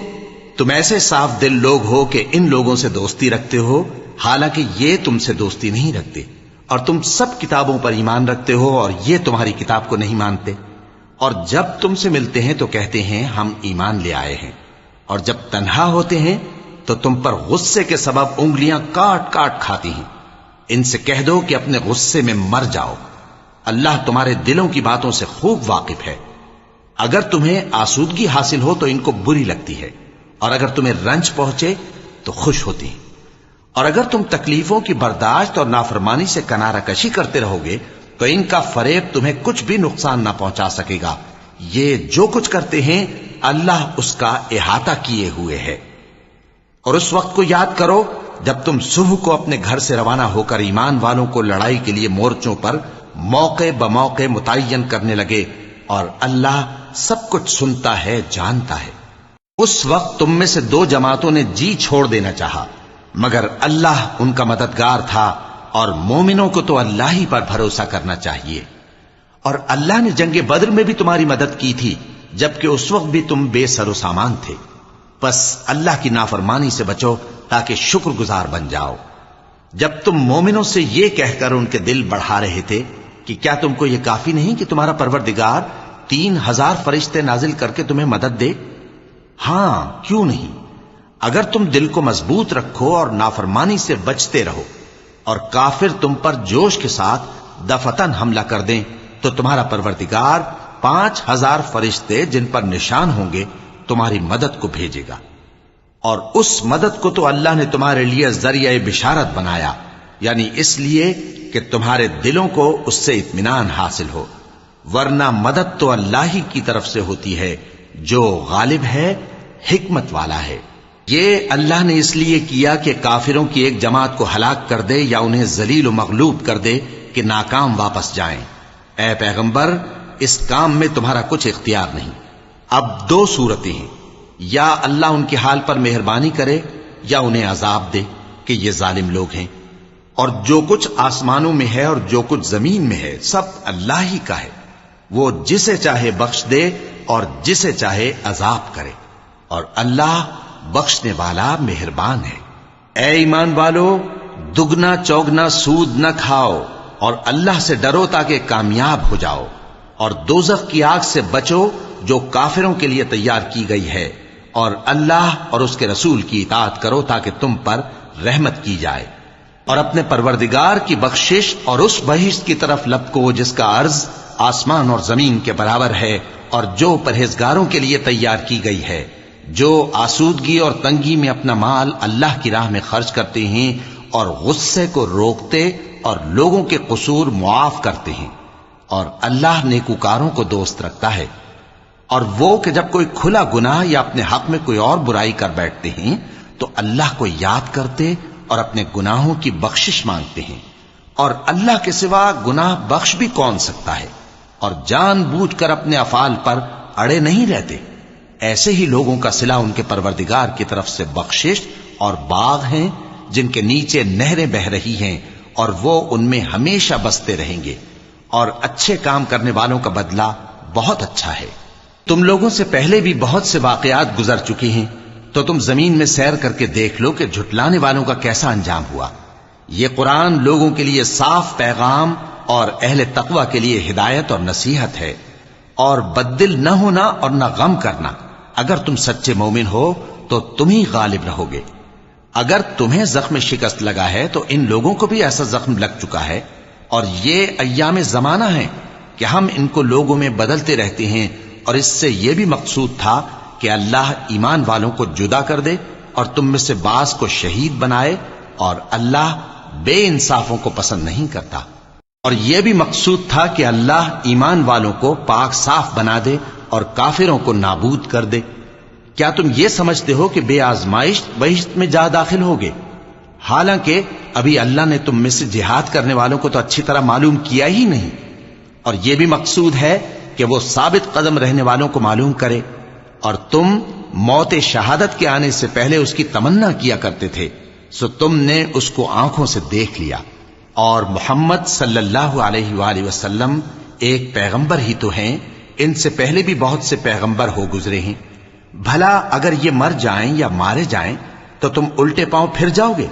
تم ایسے صاف دل لوگ ہو کہ ان لوگوں سے دوستی رکھتے ہو حالانکہ یہ تم سے دوستی نہیں رکھتے. اور تم سب کتابوں پر ایمان رکھتے ہو اور یہ تمہاری کتاب کو نہیں مانتے. اور جب تم سے ملتے ہیں تو کہتے ہیں ہم ایمان لے آئے ہیں، اور جب تنہا ہوتے ہیں تو تم پر غصے کے سبب انگلیاں کاٹ کاٹ کھاتی ہیں. ان سے کہہ دو کہ اپنے غصے میں مر جاؤ. اللہ تمہارے دلوں کی باتوں سے خوب واقف ہے. اگر تمہیں آسودگی حاصل ہو تو ان کو بری لگتی ہے، اور اگر تمہیں رنج پہنچے تو خوش ہوتی ہیں. اور اگر تم تکلیفوں کی برداشت اور نافرمانی سے کنارہ کشی کرتے رہو گے تو ان کا فریب تمہیں کچھ بھی نقصان نہ پہنچا سکے گا. یہ جو کچھ کرتے ہیں اللہ اس کا احاطہ کیے ہوئے ہے. اور اس وقت کو یاد کرو جب تم صبح کو اپنے گھر سے روانہ ہو کر ایمان والوں کو لڑائی کے لیے مورچوں پر موقع بموقع متعین کرنے لگے، اور اللہ سب کچھ سنتا ہے، جانتا ہے. اس وقت تم میں سے دو جماعتوں نے جی چھوڑ دینا چاہا مگر اللہ ان کا مددگار تھا، اور مومنوں کو تو اللہ ہی پر بھروسہ کرنا چاہیے. اور اللہ نے جنگ بدر میں بھی تمہاری مدد کی تھی جبکہ اس وقت بھی تم بے سر و سامان تھے. بس اللہ کی نافرمانی سے بچو تاکہ شکر گزار بن جاؤ. جب تم مومنوں سے یہ کہہ کر ان کے دل بڑھا رہے تھے کہ کیا تم کو یہ کافی نہیں کہ تمہارا پروردگار 3000 فرشتے نازل کر کے تمہیں مدد دے؟ ہاں کیوں نہیں. اگر تم دل کو مضبوط رکھو اور نافرمانی سے بچتے رہو اور کافر تم پر جوش کے ساتھ دفتن حملہ کر دیں تو تمہارا پروردگار 5000 فرشتے جن پر نشان ہوں گے تمہاری مدد کو بھیجے گا. اور اس مدد کو تو اللہ نے تمہارے لیے ذریعہ بشارت بنایا، یعنی اس لیے کہ تمہارے دلوں کو اس سے اطمینان حاصل ہو. ورنہ مدد تو اللہ ہی کی طرف سے ہوتی ہے جو غالب ہے، حکمت والا ہے. یہ اللہ نے اس لیے کیا کہ کافروں کی ایک جماعت کو ہلاک کر دے یا انہیں ذلیل و مغلوب کر دے کہ ناکام واپس جائیں. اے پیغمبر، اس کام میں تمہارا کچھ اختیار نہیں. اب دو صورتیں ہیں، یا اللہ ان کے حال پر مہربانی کرے یا انہیں عذاب دے کہ یہ ظالم لوگ ہیں. اور جو کچھ آسمانوں میں ہے اور جو کچھ زمین میں ہے سب اللہ ہی کا ہے. وہ جسے چاہے بخش دے اور جسے چاہے عذاب کرے، اور اللہ بخشنے والا مہربان ہے. اے ایمان والو، دگنا چوگنا سود نہ کھاؤ اور اللہ سے ڈرو تاکہ کامیاب ہو جاؤ، اور دوزخ کی آگ سے بچو جو کافروں کے لیے تیار کی گئی ہے، اور اللہ اور اس کے رسول کی اطاعت کرو تاکہ تم پر رحمت کی جائے، اور اپنے پروردگار کی بخشش اور اس بہشت کی طرف لپکو جس کا عرض آسمان اور زمین کے برابر ہے، اور جو پرہیزگاروں کے لیے تیار کی گئی ہے، جو آسودگی اور تنگی میں اپنا مال اللہ کی راہ میں خرچ کرتے ہیں اور غصے کو روکتے اور لوگوں کے قصور معاف کرتے ہیں، اور اللہ نیکوکاروں کو دوست رکھتا ہے۔ اور وہ کہ جب کوئی کھلا گناہ یا اپنے حق میں کوئی اور برائی کر بیٹھتے ہیں تو اللہ کو یاد کرتے اور اپنے گناہوں کی بخشش مانگتے ہیں، اور اللہ کے سوا گناہ بخش بھی کون سکتا ہے، اور جان بوجھ کر اپنے افعال پر اڑے نہیں رہتے۔ ایسے ہی لوگوں کا صلہ ان کے پروردگار کی طرف سے بخشش اور باغ ہیں جن کے نیچے نہریں بہ رہی ہیں، اور وہ ان میں ہمیشہ بستے رہیں گے، اور اچھے کام کرنے والوں کا بدلہ بہت اچھا ہے۔ تم لوگوں سے پہلے بھی بہت سے واقعات گزر چکے ہیں، تو تم زمین میں سیر کر کے دیکھ لو کہ جھٹلانے والوں کا کیسا انجام ہوا۔ یہ قرآن لوگوں کے لیے صاف پیغام اور اہل تقوی کے لیے ہدایت اور نصیحت ہے، اور بددل نہ ہونا اور نہ غم کرنا۔ اگر تم سچے مومن ہو تو تم ہی غالب رہو گے۔ اگر تمہیں زخم شکست لگا ہے تو ان لوگوں کو بھی ایسا زخم لگ چکا ہے، اور یہ ایام زمانہ ہیں کہ ہم ان کو لوگوں میں بدلتے رہتے ہیں، اور اس سے یہ بھی مقصود تھا کہ اللہ ایمان والوں کو جدا کر دے اور تم میں سے بعض کو شہید بنائے، اور اللہ بے انصافوں کو پسند نہیں کرتا۔ اور یہ بھی مقصود تھا کہ اللہ ایمان والوں کو پاک صاف بنا دے اور کافروں کو نابود کر دے۔ کیا تم یہ سمجھتے ہو کہ بے آزمائش بہشت میں جا داخل ہوگے؟ حالانکہ ابھی اللہ نے تم میں سے جہاد کرنے والوں کو تو اچھی طرح معلوم کیا ہی نہیں، اور یہ بھی مقصود ہے کہ وہ ثابت قدم رہنے والوں کو معلوم کرے، اور تم موت شہادت کے آنے سے پہلے اس کی تمنا کیا کرتے تھے، سو تم نے اس کو آنکھوں سے دیکھ لیا۔ اور محمد صلی اللہ علیہ وآلہ وسلم ایک پیغمبر ہی تو ہیں، ان سے پہلے بھی بہت سے پیغمبر ہو گزرے ہیں۔ بھلا اگر یہ مر جائیں یا مارے جائیں تو تم الٹے پاؤں پھر جاؤ گے؟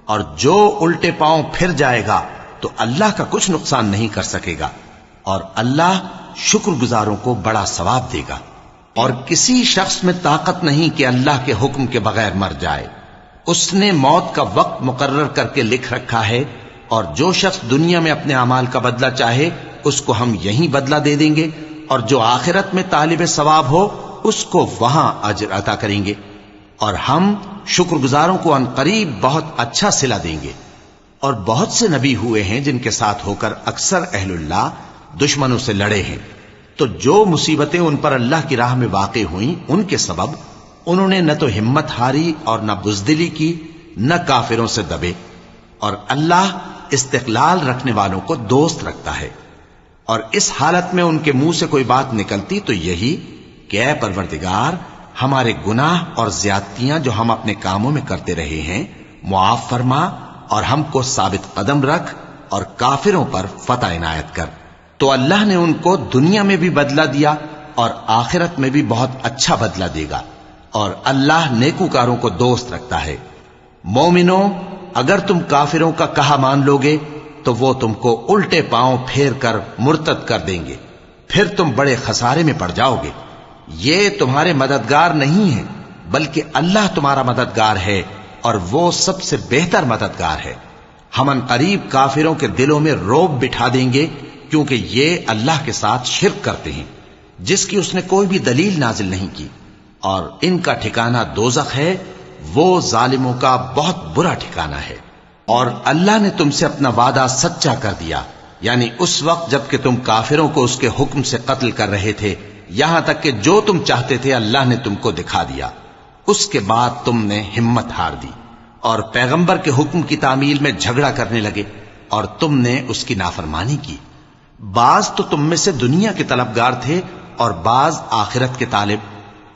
اور جو الٹے پاؤں پھر جائے گا تو اللہ کا کچھ نقصان نہیں کر سکے گا، اور اللہ شکر گزاروں کو بڑا ثواب دے گا۔ اور کسی شخص میں طاقت نہیں کہ اللہ کے حکم کے بغیر مر جائے، اس نے موت کا وقت مقرر کر کے لکھ رکھا ہے، اور جو شخص دنیا میں اپنے اعمال کا بدلہ چاہے اس کو ہم یہیں بدلہ دے دیں گے، اور جو آخرت میں طالب ثواب ہو اس کو وہاں اجر عطا کریں گے، اور ہم شکر گزاروں کو عنقریب بہت اچھا صلہ دیں گے۔ اور بہت سے نبی ہوئے ہیں جن کے ساتھ ہو کر اکثر اہل اللہ دشمنوں سے لڑے ہیں، تو جو مصیبتیں ان پر اللہ کی راہ میں واقع ہوئیں ان کے سبب انہوں نے نہ تو ہمت ہاری اور نہ بزدلی کی، نہ کافروں سے دبے، اور اللہ استقلال رکھنے والوں کو دوست رکھتا ہے۔ اور اس حالت میں ان کے منہ سے کوئی بات نکلتی تو یہی کہ اے پروردگار، ہمارے گناہ اور زیادتیاں جو ہم اپنے کاموں میں کرتے رہے ہیں معاف فرما، اور ہم کو ثابت قدم رکھ، اور کافروں پر فتح عنایت کر۔ تو اللہ نے ان کو دنیا میں بھی بدلہ دیا اور آخرت میں بھی بہت اچھا بدلہ دے گا، اور اللہ نیکوکاروں کو دوست رکھتا ہے۔ مومنوں، اگر تم کافروں کا کہا مان لوگے تو وہ تم کو الٹے پاؤں پھیر کر مرتد کر دیں گے، پھر تم بڑے خسارے میں پڑ جاؤ گے۔ یہ تمہارے مددگار نہیں ہیں بلکہ اللہ تمہارا مددگار ہے، اور وہ سب سے بہتر مددگار ہے۔ ہم عنقریب کافروں کے دلوں میں رعب بٹھا دیں گے، کیونکہ یہ اللہ کے ساتھ شرک کرتے ہیں جس کی اس نے کوئی بھی دلیل نازل نہیں کی، اور ان کا ٹھکانہ دوزخ ہے، وہ ظالموں کا بہت برا ٹھکانہ ہے۔ اور اللہ نے تم سے اپنا وعدہ سچا کر دیا، یعنی اس وقت جب کہ تم کافروں کو اس کے حکم سے قتل کر رہے تھے، یہاں تک کہ جو تم چاہتے تھے اللہ نے تم کو دکھا دیا۔ اس کے بعد تم نے ہمت ہار دی اور پیغمبر کے حکم کی تعمیل میں جھگڑا کرنے لگے، اور تم نے اس کی نافرمانی کی۔ بعض تو تم میں سے دنیا کے طلبگار تھے اور بعض آخرت کے طالب۔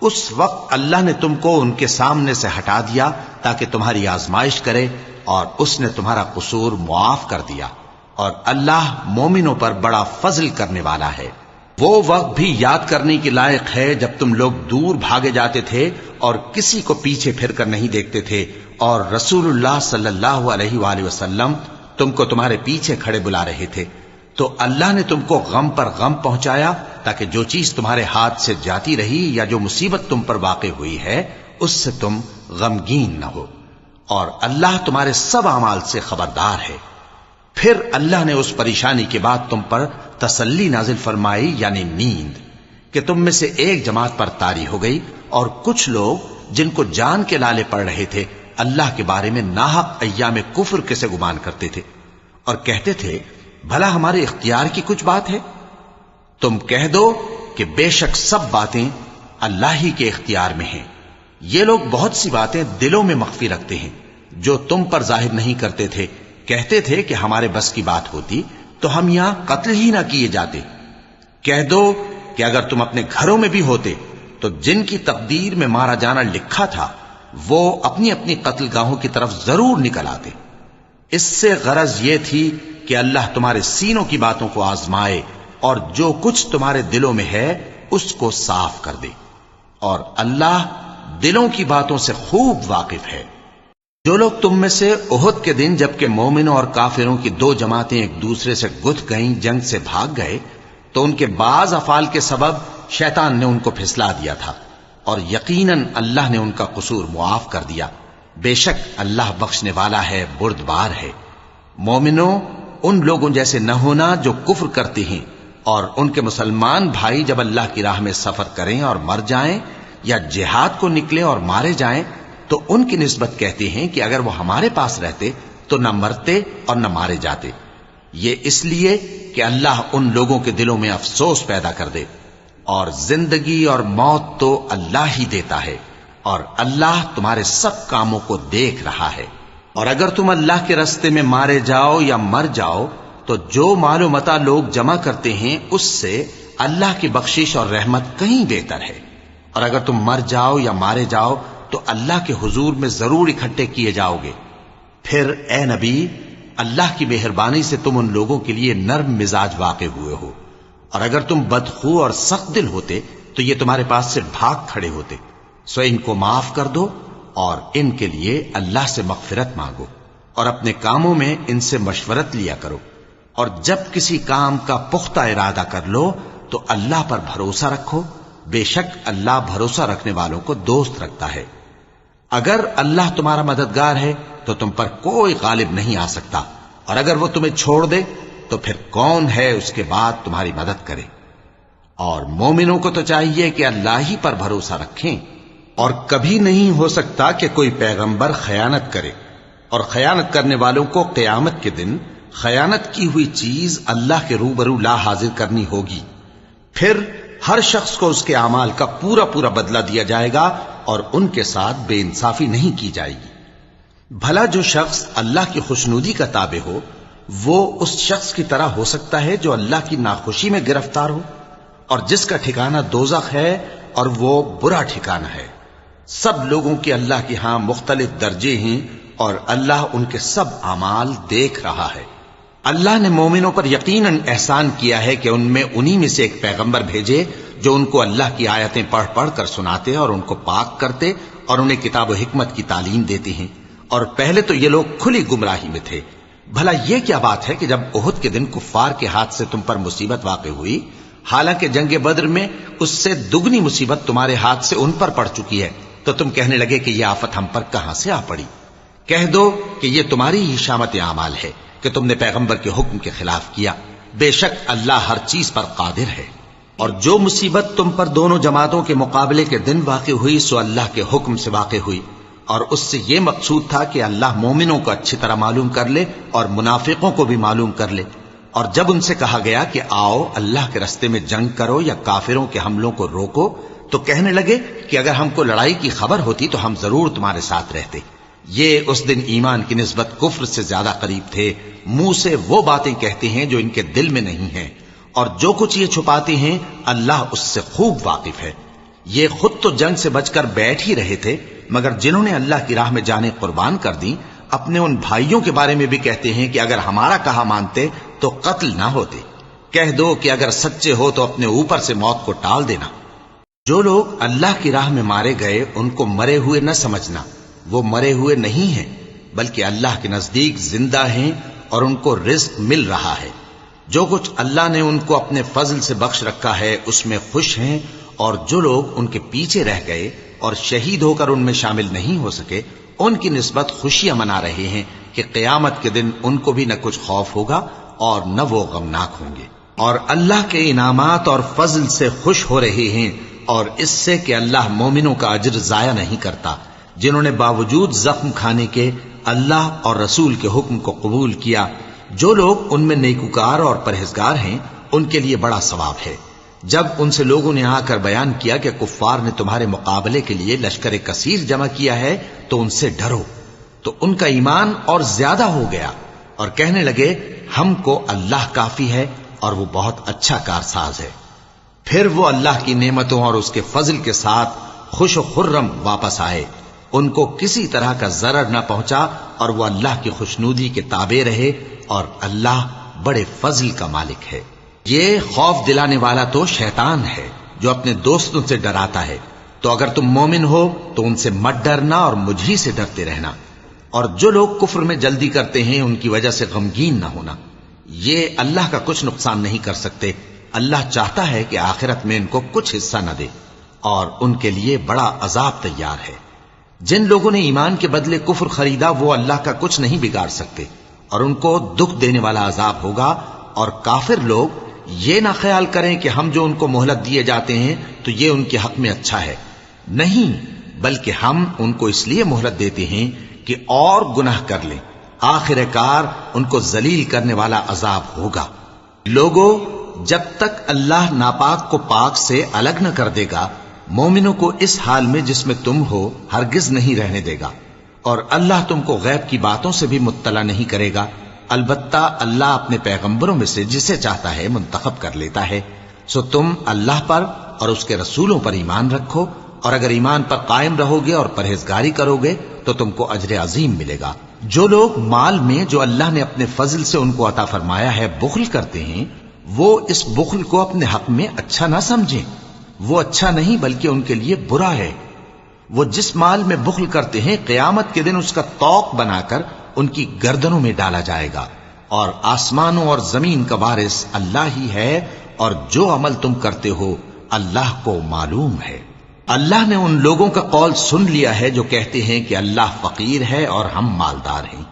اس وقت اللہ نے تم کو ان کے سامنے سے ہٹا دیا تاکہ تمہاری آزمائش کرے، اور اس نے تمہارا قصور معاف کر دیا، اور اللہ مومنوں پر بڑا فضل کرنے والا ہے۔ وہ وقت بھی یاد کرنے کے لائق ہے جب تم لوگ دور بھاگے جاتے تھے اور کسی کو پیچھے پھر کر نہیں دیکھتے تھے، اور رسول اللہ صلی اللہ علیہ وآلہ وسلم تم کو تمہارے پیچھے کھڑے بلا رہے تھے، تو اللہ نے تم کو غم پر غم پہنچایا تاکہ جو چیز تمہارے ہاتھ سے جاتی رہی یا جو مصیبت تم پر واقع ہوئی ہے اس سے تم غمگین نہ ہو، اور اللہ تمہارے سب اعمال سے خبردار ہے۔ پھر اللہ نے اس پریشانی کے بعد تم پر تسلی نازل فرمائی، یعنی نیند، کہ تم میں سے ایک جماعت پر طاری ہو گئی، اور کچھ لوگ جن کو جان کے لالے پڑ رہے تھے اللہ کے بارے میں ناحق ایام کفر کے سے گمان کرتے تھے، اور کہتے تھے بھلا ہمارے اختیار کی کچھ بات ہے؟ تم کہہ دو کہ بے شک سب باتیں اللہ ہی کے اختیار میں ہیں۔ یہ لوگ بہت سی باتیں دلوں میں مخفی رکھتے ہیں جو تم پر ظاہر نہیں کرتے تھے، کہتے تھے کہ ہمارے بس کی بات ہوتی تو ہم یہاں قتل ہی نہ کیے جاتے۔ کہہ دو کہ اگر تم اپنے گھروں میں بھی ہوتے تو جن کی تقدیر میں مارا جانا لکھا تھا وہ اپنی اپنی قتل گاہوں کی طرف ضرور نکل آتے۔ اس سے غرض یہ تھی کہ اللہ تمہارے سینوں کی باتوں کو آزمائے اور جو کچھ تمہارے دلوں میں ہے اس کو صاف کر دے، اور اللہ دلوں کی باتوں سے خوب واقف ہے۔ جو لوگ تم میں سے احد کے دن جبکہ مومنوں اور کافروں کی دو جماعتیں ایک دوسرے سے گتھ گئیں جنگ سے بھاگ گئے تو ان کے بعض افعال کے سبب شیطان نے ان کو پھسلا دیا تھا، اور یقیناً اللہ نے ان کا قصور معاف کر دیا۔ بے شک اللہ بخشنے والا ہے، بردبار ہے۔ مومنوں، ان لوگوں جیسے نہ ہونا جو کفر کرتے ہیں، اور ان کے مسلمان بھائی جب اللہ کی راہ میں سفر کریں اور مر جائیں یا جہاد کو نکلیں اور مارے جائیں تو ان کی نسبت کہتے ہیں کہ اگر وہ ہمارے پاس رہتے تو نہ مرتے اور نہ مارے جاتے، یہ اس لیے کہ اللہ ان لوگوں کے دلوں میں افسوس پیدا کر دے۔ اور زندگی اور موت تو اللہ ہی دیتا ہے، اور اللہ تمہارے سب کاموں کو دیکھ رہا ہے۔ اور اگر تم اللہ کے راستے میں مارے جاؤ یا مر جاؤ تو جو مال و متاع لوگ جمع کرتے ہیں اس سے اللہ کی بخشش اور رحمت کہیں بہتر ہے، اور اگر تم مر جاؤ یا مارے جاؤ تو اللہ کے حضور میں ضرور اکٹھے کیے جاؤ گے۔ پھر اے نبی، اللہ کی مہربانی سے تم ان لوگوں کے لیے نرم مزاج واقع ہوئے ہو، اور اگر تم بدخو اور سخت دل ہوتے تو یہ تمہارے پاس سے بھاگ کھڑے ہوتے، سو ان کو معاف کر دو اور ان کے لیے اللہ سے مغفرت مانگو، اور اپنے کاموں میں ان سے مشورت لیا کرو، اور جب کسی کام کا پختہ ارادہ کر لو تو اللہ پر بھروسہ رکھو، بے شک اللہ بھروسہ رکھنے والوں کو دوست رکھتا ہے۔ اگر اللہ تمہارا مددگار ہے تو تم پر کوئی غالب نہیں آ سکتا، اور اگر وہ تمہیں چھوڑ دے تو پھر کون ہے اس کے بعد تمہاری مدد کرے۔ اور مومنوں کو تو چاہیے کہ اللہ ہی پر بھروسہ رکھیں، اور کبھی نہیں ہو سکتا کہ کوئی پیغمبر خیانت کرے، اور خیانت کرنے والوں کو قیامت کے دن خیانت کی ہوئی چیز اللہ کے روبرو لا حاضر کرنی ہوگی، پھر ہر شخص کو اس کے اعمال کا پورا پورا بدلہ دیا جائے گا، اور ان کے ساتھ بے انصافی نہیں کی جائے گی۔ بھلا جو شخص اللہ کی خوشنودی کا تابع ہو وہ اس شخص کی طرح ہو سکتا ہے جو اللہ کی ناخوشی میں گرفتار ہو، اور جس کا ٹھکانہ دوزخ ہے اور وہ برا ٹھکانہ ہے۔ سب لوگوں کے اللہ کے ہاں مختلف درجے ہیں، اور اللہ ان کے سب اعمال دیکھ رہا ہے۔ اللہ نے مومنوں پر یقیناً احسان کیا ہے کہ ان میں انہی میں سے ایک پیغمبر بھیجے جو ان کو اللہ کی آیتیں پڑھ پڑھ کر سناتے اور ان کو پاک کرتے اور انہیں کتاب و حکمت کی تعلیم دیتے ہیں، اور پہلے تو یہ لوگ کھلی گمراہی میں تھے۔ بھلا یہ کیا بات ہے کہ جب احد کے دن کفار کے ہاتھ سے تم پر مصیبت واقع ہوئی، حالانکہ جنگ بدر میں اس سے دگنی مصیبت تمہارے ہاتھ سے ان پر پڑ چکی ہے، تو تم کہنے لگے کہ یہ آفت ہم پر کہاں سے آ پڑی؟ کہہ دو کہ یہ تمہاری ہی شامت اعمال ہے کہ تم نے پیغمبر کے حکم کے خلاف کیا، بے شک اللہ ہر چیز پر قادر ہے۔ اور جو مصیبت تم پر دونوں جماعتوں کے مقابلے کے دن واقع ہوئی سو اللہ کے حکم سے واقع ہوئی، اور اس سے یہ مقصود تھا کہ اللہ مومنوں کو اچھی طرح معلوم کر لے اور منافقوں کو بھی معلوم کر لے۔ اور جب ان سے کہا گیا کہ آؤ اللہ کے راستے میں جنگ کرو یا کافروں کے حملوں کو روکو، تو کہنے لگے کہ اگر ہم کو لڑائی کی خبر ہوتی تو ہم ضرور تمہارے ساتھ رہتے۔ یہ اس دن ایمان کی نسبت کفر سے زیادہ قریب تھے، منہ سے وہ باتیں کہتے ہیں جو ان کے دل میں نہیں ہیں، اور جو کچھ یہ چھپاتے ہیں اللہ اس سے خوب واقف ہے۔ یہ خود تو جنگ سے بچ کر بیٹھ ہی رہے تھے، مگر جنہوں نے اللہ کی راہ میں جانیں قربان کر دیں اپنے ان بھائیوں کے بارے میں بھی کہتے ہیں کہ اگر ہمارا کہا مانتے تو قتل نہ ہوتے۔ کہہ دو کہ اگر سچے ہو تو اپنے اوپر سے موت کو ٹال دینا۔ جو لوگ اللہ کی راہ میں مارے گئے ان کو مرے ہوئے نہ سمجھنا، وہ مرے ہوئے نہیں ہیں بلکہ اللہ کے نزدیک زندہ ہیں اور ان کو رزق مل رہا ہے۔ جو کچھ اللہ نے ان کو اپنے فضل سے بخش رکھا ہے اس میں خوش ہیں، اور جو لوگ ان کے پیچھے رہ گئے اور شہید ہو کر ان میں شامل نہیں ہو سکے ان کی نسبت خوشیاں منا رہے ہیں کہ قیامت کے دن ان کو بھی نہ کچھ خوف ہوگا اور نہ وہ غمناک ہوں گے، اور اللہ کے انعامات اور فضل سے خوش ہو رہے ہیں، اور اس سے کہ اللہ مومنوں کا اجر ضائع نہیں کرتا جنہوں نے باوجود زخم کھانے کے اللہ اور رسول کے حکم کو قبول کیا۔ جو لوگ ان میں نیکوکار اور پرہیزگار ہیں ان کے لیے بڑا ثواب ہے۔ جب ان سے لوگوں نے آ کر بیان کیا کہ کفار نے تمہارے مقابلے کے لیے لشکر کثیر جمع کیا ہے تو ان سے ڈرو، تو ان کا ایمان اور زیادہ ہو گیا اور کہنے لگے ہم کو اللہ کافی ہے اور وہ بہت اچھا کارساز ہے۔ پھر وہ اللہ کی نعمتوں اور اس کے فضل کے ساتھ خوش و خرم واپس آئے، ان کو کسی طرح کا ضرر نہ پہنچا اور وہ اللہ کی خوشنودی کے تابع رہے، اور اللہ بڑے فضل کا مالک ہے۔ یہ خوف دلانے والا تو شیطان ہے جو اپنے دوستوں سے ڈراتا ہے، تو اگر تم مومن ہو تو ان سے مت ڈرنا اور مجھ ہی سے ڈرتے رہنا، اور جو لوگ کفر میں جلدی کرتے ہیں ان کی وجہ سے غمگین نہ ہونا، یہ اللہ کا کچھ نقصان نہیں کر سکتے۔ اللہ چاہتا ہے کہ آخرت میں ان کو کچھ حصہ نہ دے، اور ان کے لیے بڑا عذاب تیار ہے۔ جن لوگوں نے ایمان کے بدلے کفر خریدا وہ اللہ کا کچھ نہیں بگاڑ سکتے، اور ان کو دکھ دینے والا عذاب ہوگا۔ اور کافر لوگ یہ نہ خیال کریں کہ ہم جو ان کو مہلت دیے جاتے ہیں تو یہ ان کے حق میں اچھا ہے، نہیں، بلکہ ہم ان کو اس لیے مہلت دیتے ہیں کہ اور گناہ کر لیں، آخر کار ان کو ذلیل کرنے والا عذاب ہوگا۔ لوگوں، جب تک اللہ ناپاک کو پاک سے الگ نہ کر دے گا مومنوں کو اس حال میں جس میں تم ہو ہرگز نہیں رہنے دے گا، اور اللہ تم کو غیب کی باتوں سے بھی مطلع نہیں کرے گا۔ البتہ اللہ اپنے پیغمبروں میں سے جسے چاہتا ہے منتخب کر لیتا ہے۔ سو تم اللہ پر اور اس کے رسولوں پر ایمان رکھو، اور اگر ایمان پر قائم رہو گے اور پرہیزگاری کرو گے تو تم کو اجر عظیم ملے گا۔ جو لوگ مال میں جو اللہ نے اپنے فضل سے ان کو عطا فرمایا ہے بخل کرتے ہیں، وہ اس بخل کو اپنے حق میں اچھا نہ سمجھیں، وہ اچھا نہیں بلکہ ان کے لیے برا ہے۔ وہ جس مال میں بخل کرتے ہیں قیامت کے دن اس کا طوق بنا کر ان کی گردنوں میں ڈالا جائے گا، اور آسمانوں اور زمین کا وارث اللہ ہی ہے، اور جو عمل تم کرتے ہو اللہ کو معلوم ہے۔ اللہ نے ان لوگوں کا قول سن لیا ہے جو کہتے ہیں کہ اللہ فقیر ہے اور ہم مالدار ہیں۔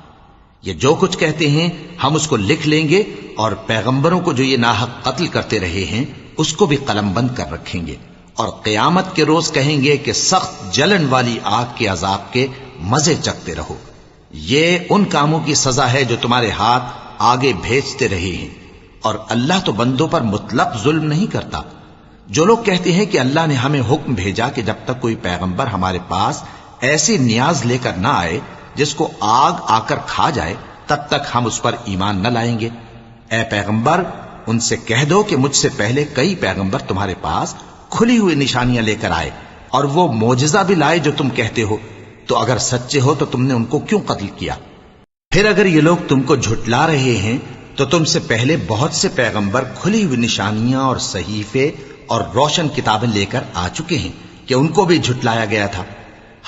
یہ جو کچھ کہتے ہیں ہم اس کو لکھ لیں گے، اور پیغمبروں کو جو یہ ناحق قتل کرتے رہے ہیں اس کو بھی قلم بند کر رکھیں گے، اور قیامت کے روز کہیں گے کہ سخت جلن والی آگ کے عذاب کے مزے چکھتے رہو۔ یہ ان کاموں کی سزا ہے جو تمہارے ہاتھ آگے بھیجتے رہے ہیں، اور اللہ تو بندوں پر مطلق ظلم نہیں کرتا۔ جو لوگ کہتے ہیں کہ اللہ نے ہمیں حکم بھیجا کہ جب تک کوئی پیغمبر ہمارے پاس ایسی نیاز لے کر نہ آئے جس کو آگ آ کر کھا جائے تب تک ہم اس پر ایمان نہ لائیں گے، اے پیغمبر ان سے کہہ دو کہ مجھ سے پہلے کئی پیغمبر تمہارے پاس کھلی ہوئی نشانیاں لے کر آئے، اور وہ معجزہ بھی لائے جو تم کہتے ہو، تو اگر سچے ہو تو تم نے ان کو کیوں قتل کیا؟ پھر اگر یہ لوگ تم کو جھٹلا رہے ہیں تو تم سے پہلے بہت سے پیغمبر کھلی ہوئی نشانیاں اور صحیفے اور روشن کتابیں لے کر آ چکے ہیں کہ ان کو بھی جھٹلایا گیا تھا۔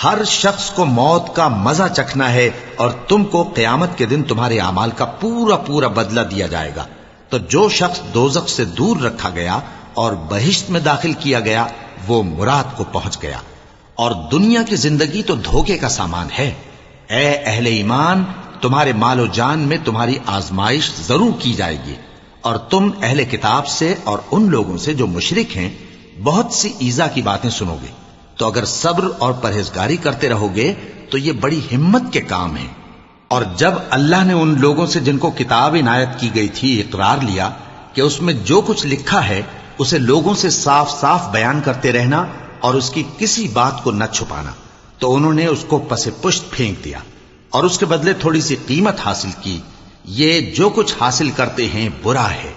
ہر شخص کو موت کا مزہ چکھنا ہے، اور تم کو قیامت کے دن تمہارے اعمال کا پورا پورا بدلہ دیا جائے گا۔ تو جو شخص دوزخ سے دور رکھا گیا اور بہشت میں داخل کیا گیا وہ مراد کو پہنچ گیا، اور دنیا کی زندگی تو دھوکے کا سامان ہے۔ اے اہل ایمان، تمہارے مال و جان میں تمہاری آزمائش ضرور کی جائے گی، اور تم اہل کتاب سے اور ان لوگوں سے جو مشرک ہیں بہت سی ایذا کی باتیں سنو گے، تو اگر صبر اور پرہیزگاری کرتے رہو گے تو یہ بڑی ہمت کے کام ہیں۔ اور جب اللہ نے ان لوگوں سے جن کو کتاب عنایت کی گئی تھی اقرار لیا کہ اس میں جو کچھ لکھا ہے اسے لوگوں سے صاف صاف بیان کرتے رہنا اور اس کی کسی بات کو نہ چھپانا، تو انہوں نے اس کو پس پشت پھینک دیا اور اس کے بدلے تھوڑی سی قیمت حاصل کی۔ یہ جو کچھ حاصل کرتے ہیں برا ہے۔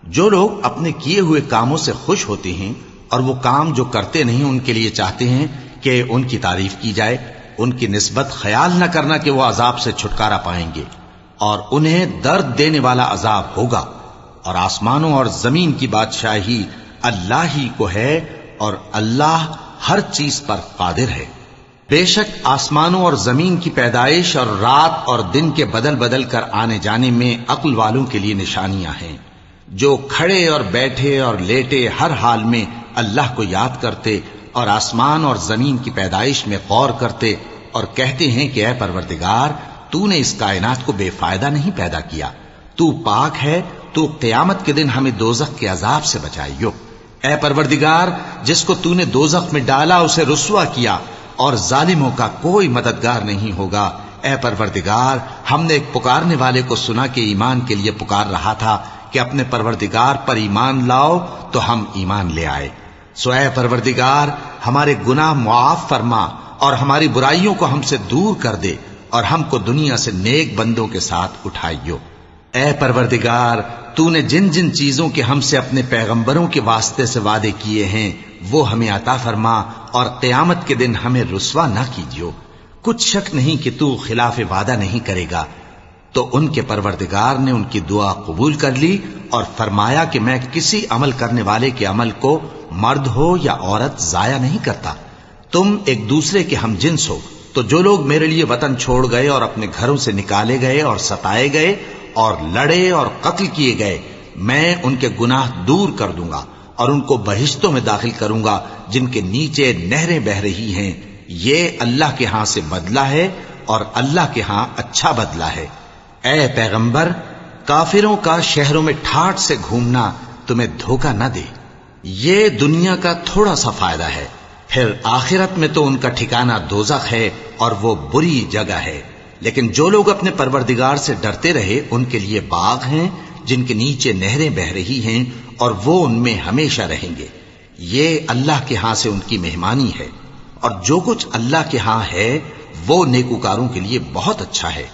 جو لوگ اپنے کیے ہوئے کاموں سے خوش ہوتے ہیں اور وہ کام جو کرتے نہیں ان کے لیے چاہتے ہیں کہ ان کی تعریف کی جائے، ان کی نسبت خیال نہ کرنا کہ وہ عذاب سے چھٹکارا پائیں گے، اور انہیں درد دینے والا عذاب ہوگا۔ اور آسمانوں اور زمین کی بادشاہی اللہ ہی کو ہے، اور اللہ ہر چیز پر قادر ہے۔ بے شک آسمانوں اور زمین کی پیدائش اور رات اور دن کے بدل بدل کر آنے جانے میں عقل والوں کے لیے نشانیاں ہیں، جو کھڑے اور بیٹھے اور لیٹے ہر حال میں اللہ کو یاد کرتے اور آسمان اور زمین کی پیدائش میں غور کرتے اور کہتے ہیں کہ اے پروردگار، تو نے اس کائنات کو بے فائدہ نہیں پیدا کیا، تو پاک ہے، تو قیامت کے دن ہمیں دوزخ کے عذاب سے بچائیو۔ اے پروردگار، جس کو تو نے دوزخ میں ڈالا اسے رسوا کیا اور ظالموں کا کوئی مددگار نہیں ہوگا۔ اے پروردگار، ہم نے ایک پکارنے والے کو سنا کہ ایمان کے لیے پکار رہا تھا کہ اپنے پروردگار پر ایمان لاؤ، تو ہم ایمان لے آئے۔ سو اے پروردگار، ہمارے گناہ معاف فرما اور ہماری برائیوں کو ہم سے دور کر دے اور ہم کو دنیا سے نیک بندوں کے ساتھ اٹھائیو۔ اے پروردگار، تو نے جن جن چیزوں کے ہم سے اپنے پیغمبروں کے واسطے سے وعدے کیے ہیں وہ ہمیں عطا فرما اور قیامت کے دن ہمیں رسوا نہ کیجیو۔ کچھ شک نہیں کہ تو خلاف وعدہ نہیں کرے گا۔ تو ان کے پروردگار نے ان کی دعا قبول کر لی اور فرمایا کہ میں کسی عمل کرنے والے کے عمل کو مرد ہو یا عورت ضائع نہیں کرتا۔ تم ایک دوسرے کے ہم جنس ہو، تو جو لوگ میرے لیے وطن چھوڑ گئے اور اپنے گھروں سے نکالے گئے اور ستائے گئے اور لڑے اور قتل کیے گئے، میں ان کے گناہ دور کر دوں گا اور ان کو بہشتوں میں داخل کروں گا جن کے نیچے نہریں بہ رہی ہیں۔ یہ اللہ کے ہاں سے بدلہ ہے اور اللہ کے ہاں اچھا بدلہ ہے۔ اے پیغمبر، کافروں کا شہروں میں ٹھاٹھ سے گھومنا تمہیں دھوکہ نہ دے، یہ دنیا کا تھوڑا سا فائدہ ہے، پھر آخرت میں تو ان کا ٹھکانہ دوزخ ہے اور وہ بری جگہ ہے۔ لیکن جو لوگ اپنے پروردگار سے ڈرتے رہے ان کے لیے باغ ہیں جن کے نیچے نہریں بہ رہی ہیں اور وہ ان میں ہمیشہ رہیں گے۔ یہ اللہ کے ہاں سے ان کی مہمانی ہے، اور جو کچھ اللہ کے ہاں ہے وہ نیکوکاروں کے لیے بہت اچھا ہے۔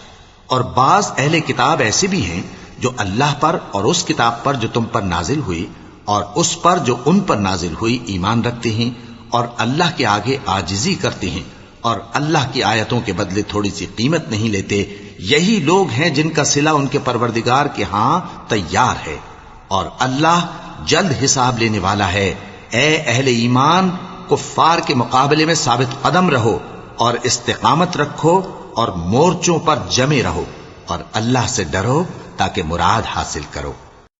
اور بعض اہل کتاب ایسے بھی ہیں جو اللہ پر اور اس کتاب پر جو تم پر نازل ہوئی اور اس پر جو ان پر نازل ہوئی ایمان رکھتے ہیں اور اللہ کے آگے عاجزی کرتے ہیں اور اللہ کی آیتوں کے بدلے تھوڑی سی قیمت نہیں لیتے۔ یہی لوگ ہیں جن کا صلہ ان کے پروردگار کے ہاں تیار ہے، اور اللہ جلد حساب لینے والا ہے۔ اے اہل ایمان، کفار کے مقابلے میں ثابت قدم رہو اور استقامت رکھو اور مورچوں پر جمے رہو اور اللہ سے ڈرو تاکہ مراد حاصل کرو۔